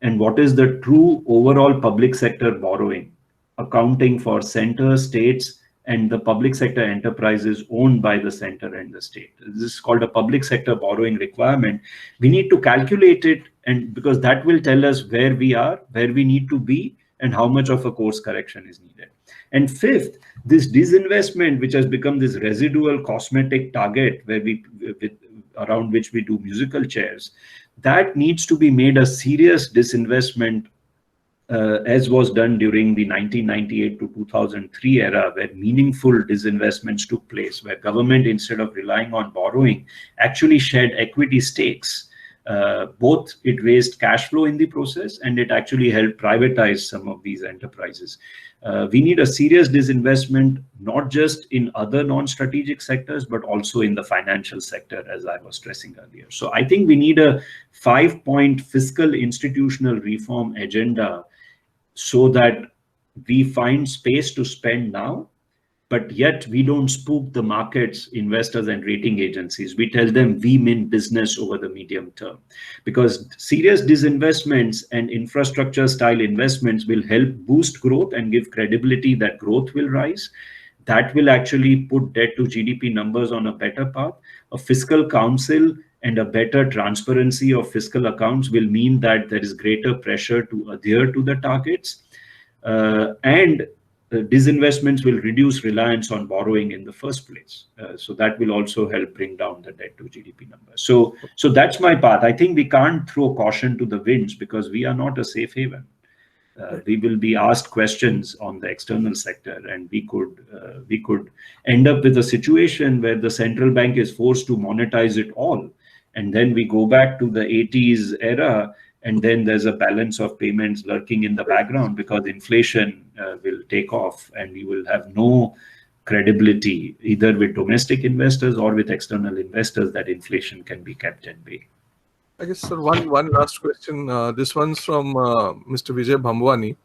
and what is the true overall public sector borrowing, accounting for center, states, and the public sector enterprises owned by the center and the state. This is called a public sector borrowing requirement. We need to calculate it, and because that will tell us where we are, where we need to be, and how much of a course correction is needed. And fifth, this disinvestment, which has become this residual cosmetic target where around which we do musical chairs, that needs to be made a serious disinvestment, as was done during the 1998 to 2003 era, where meaningful disinvestments took place, where government, instead of relying on borrowing, actually shed equity stakes. Both it raised cash flow in the process, and it actually helped privatize some of these enterprises. We need a serious disinvestment, not just in other non-strategic sectors, but also in the financial sector, as I was stressing earlier. So I think we need a 5-point fiscal institutional reform agenda so that we find space to spend now, but yet we don't spook the markets, investors, and rating agencies. We tell them we mean business over the medium term, because serious disinvestments and infrastructure style investments will help boost growth and give credibility that growth will rise. That will actually put debt to GDP numbers on a better path. A fiscal council and a better transparency of fiscal accounts will mean that there is greater pressure to adhere to the targets. And disinvestments will reduce reliance on borrowing in the first place. So that will also help bring down the debt to GDP numbers. So that's my path. I think we can't throw caution to the winds because we are not a safe haven. We will be asked questions on the external sector, and we could end up with a situation where the central bank is forced to monetize it all. And then we go back to the 80s era, and then there's a balance of payments lurking in the background because inflation will take off, and you will have no credibility either with domestic investors or with external investors that inflation can be kept at bay. I guess, sir, one last question. This one's from Mr. Vijay Bhambwani.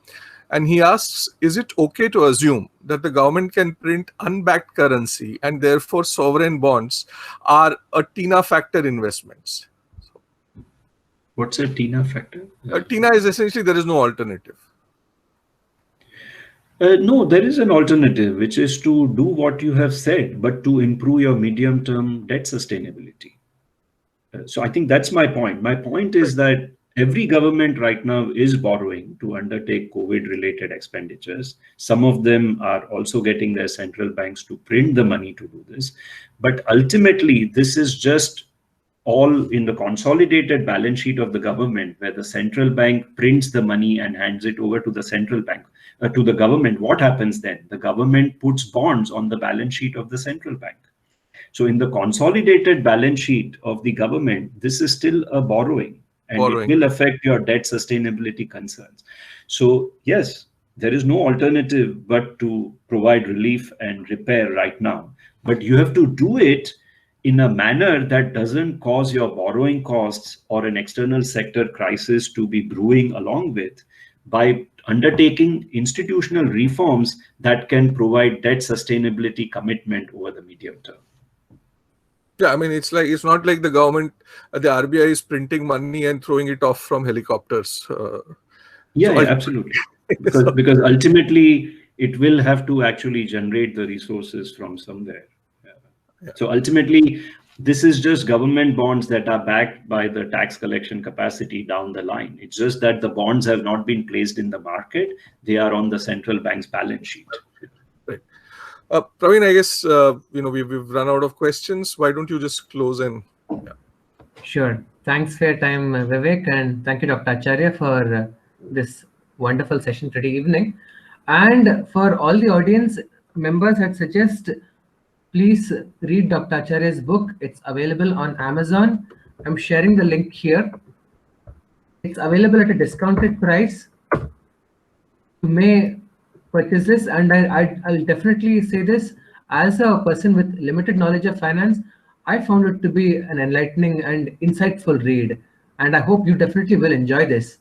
And he asks, is it okay to assume that the government can print unbacked currency and therefore sovereign bonds are a TINA factor investments? What's a TINA factor? TINA is essentially there is no alternative. No, there is an alternative, which is to do what you have said, but to improve your medium-term debt sustainability. So I think that's my point. My point is that every government right now is borrowing to undertake COVID-related expenditures. Some of them are also getting their central banks to print the money to do this. But ultimately, this is just all in the consolidated balance sheet of the government, where the central bank prints the money and hands it over to the central bank, to the government. What happens then? The government puts bonds on the balance sheet of the central bank. So in the consolidated balance sheet of the government, this is still a borrowing. And it will affect your debt sustainability concerns. So yes, there is no alternative but to provide relief and repair right now. But you have to do it in a manner that doesn't cause your borrowing costs or an external sector crisis to be brewing along with, by undertaking institutional reforms that can provide debt sustainability commitment over the medium term. Yeah, I mean, it's not like the government, the RBI is printing money and throwing it off from helicopters. Absolutely. Because ultimately it will have to actually generate the resources from somewhere. Yeah. So ultimately, this is just government bonds that are backed by the tax collection capacity down the line. It's just that the bonds have not been placed in the market. They are on the central bank's balance sheet. Right. Praveen, I guess we've run out of questions. Why don't you just close and? Yeah. Sure. Thanks for your time, Vivek, and thank you, Dr. Acharya, for this wonderful session today evening. And for all the audience members, I'd suggest please read Dr. Acharya's book. It's available on Amazon. I'm sharing the link here. It's available at a discounted price. You may purchase this, and I'll definitely say this as a person with limited knowledge of finance. I found it to be an enlightening and insightful read, and I hope you definitely will enjoy this.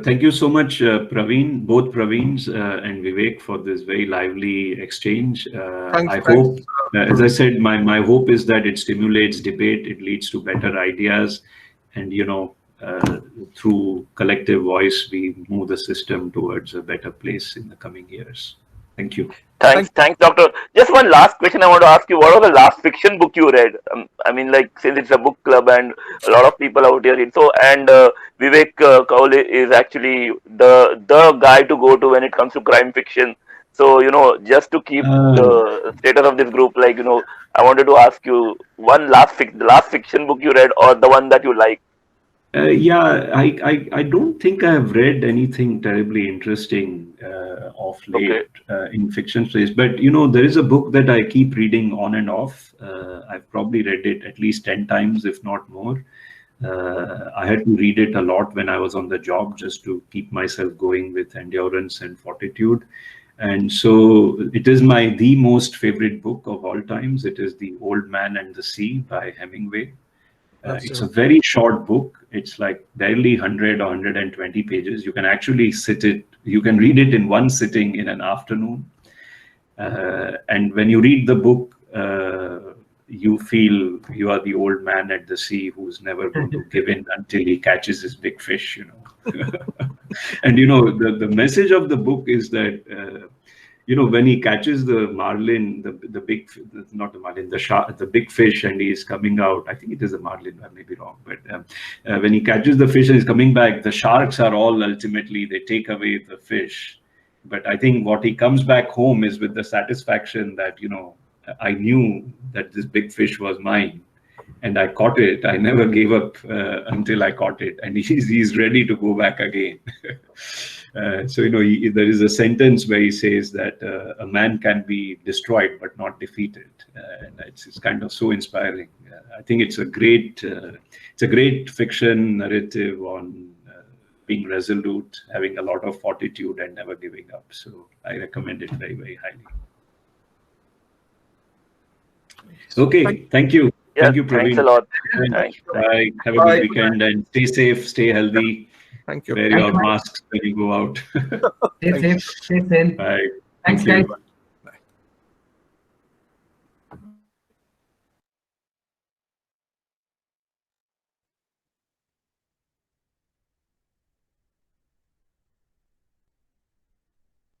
Thank you so much, Praveen, both Praveens and Vivek, for this very lively exchange. I hope, as I said, my hope is that it stimulates debate, it leads to better ideas, and through collective voice, we move the system towards a better place in the coming years. Thank you. Thanks, Doctor. Just one last question I want to ask you. What was the last fiction book you read? I mean, like, since it's a book club and a lot of people out here read. So, and Vivek Kaul is actually the guy to go to when it comes to crime fiction. So, just to keep the status of this group, like, I wanted to ask you the last fiction book you read, or the one that you like. Yeah, I don't think I have read anything terribly interesting of late in fiction space, but there is a book that I keep reading on and off. I've probably read it at least 10 times, if not more. I had to read it a lot when I was on the job just to keep myself going with endurance and fortitude. And so it is the most favorite book of all times. It is The Old Man and the Sea by Hemingway. It's a very short book. It's like barely 100 or 120 pages. You can actually you can read it in one sitting in an afternoon. And when you read the book, you feel you are the old man at the sea who's never going to give in until he catches his big fish, And the message of the book is that when he catches the marlin, the big fish, and he's coming out, I think it is a marlin, I may be wrong, but when he catches the fish and he's coming back, the sharks are all ultimately, they take away the fish. But I think what he comes back home is with the satisfaction that, I knew that this big fish was mine and I caught it. I never gave up until I caught it. And he's ready to go back again. So, there is a sentence where he says that a man can be destroyed but not defeated. And it's kind of so inspiring. I think it's a great fiction narrative on being resolute, having a lot of fortitude and never giving up. So I recommend it very, very highly. Okay, thank you. Yeah, thank you, Praveen. Thanks a lot. Bye. Have a good weekend and stay safe, stay healthy. Thank you. Wear your masks when you go out. Stay safe, stay sane. Bye. Thanks, guys.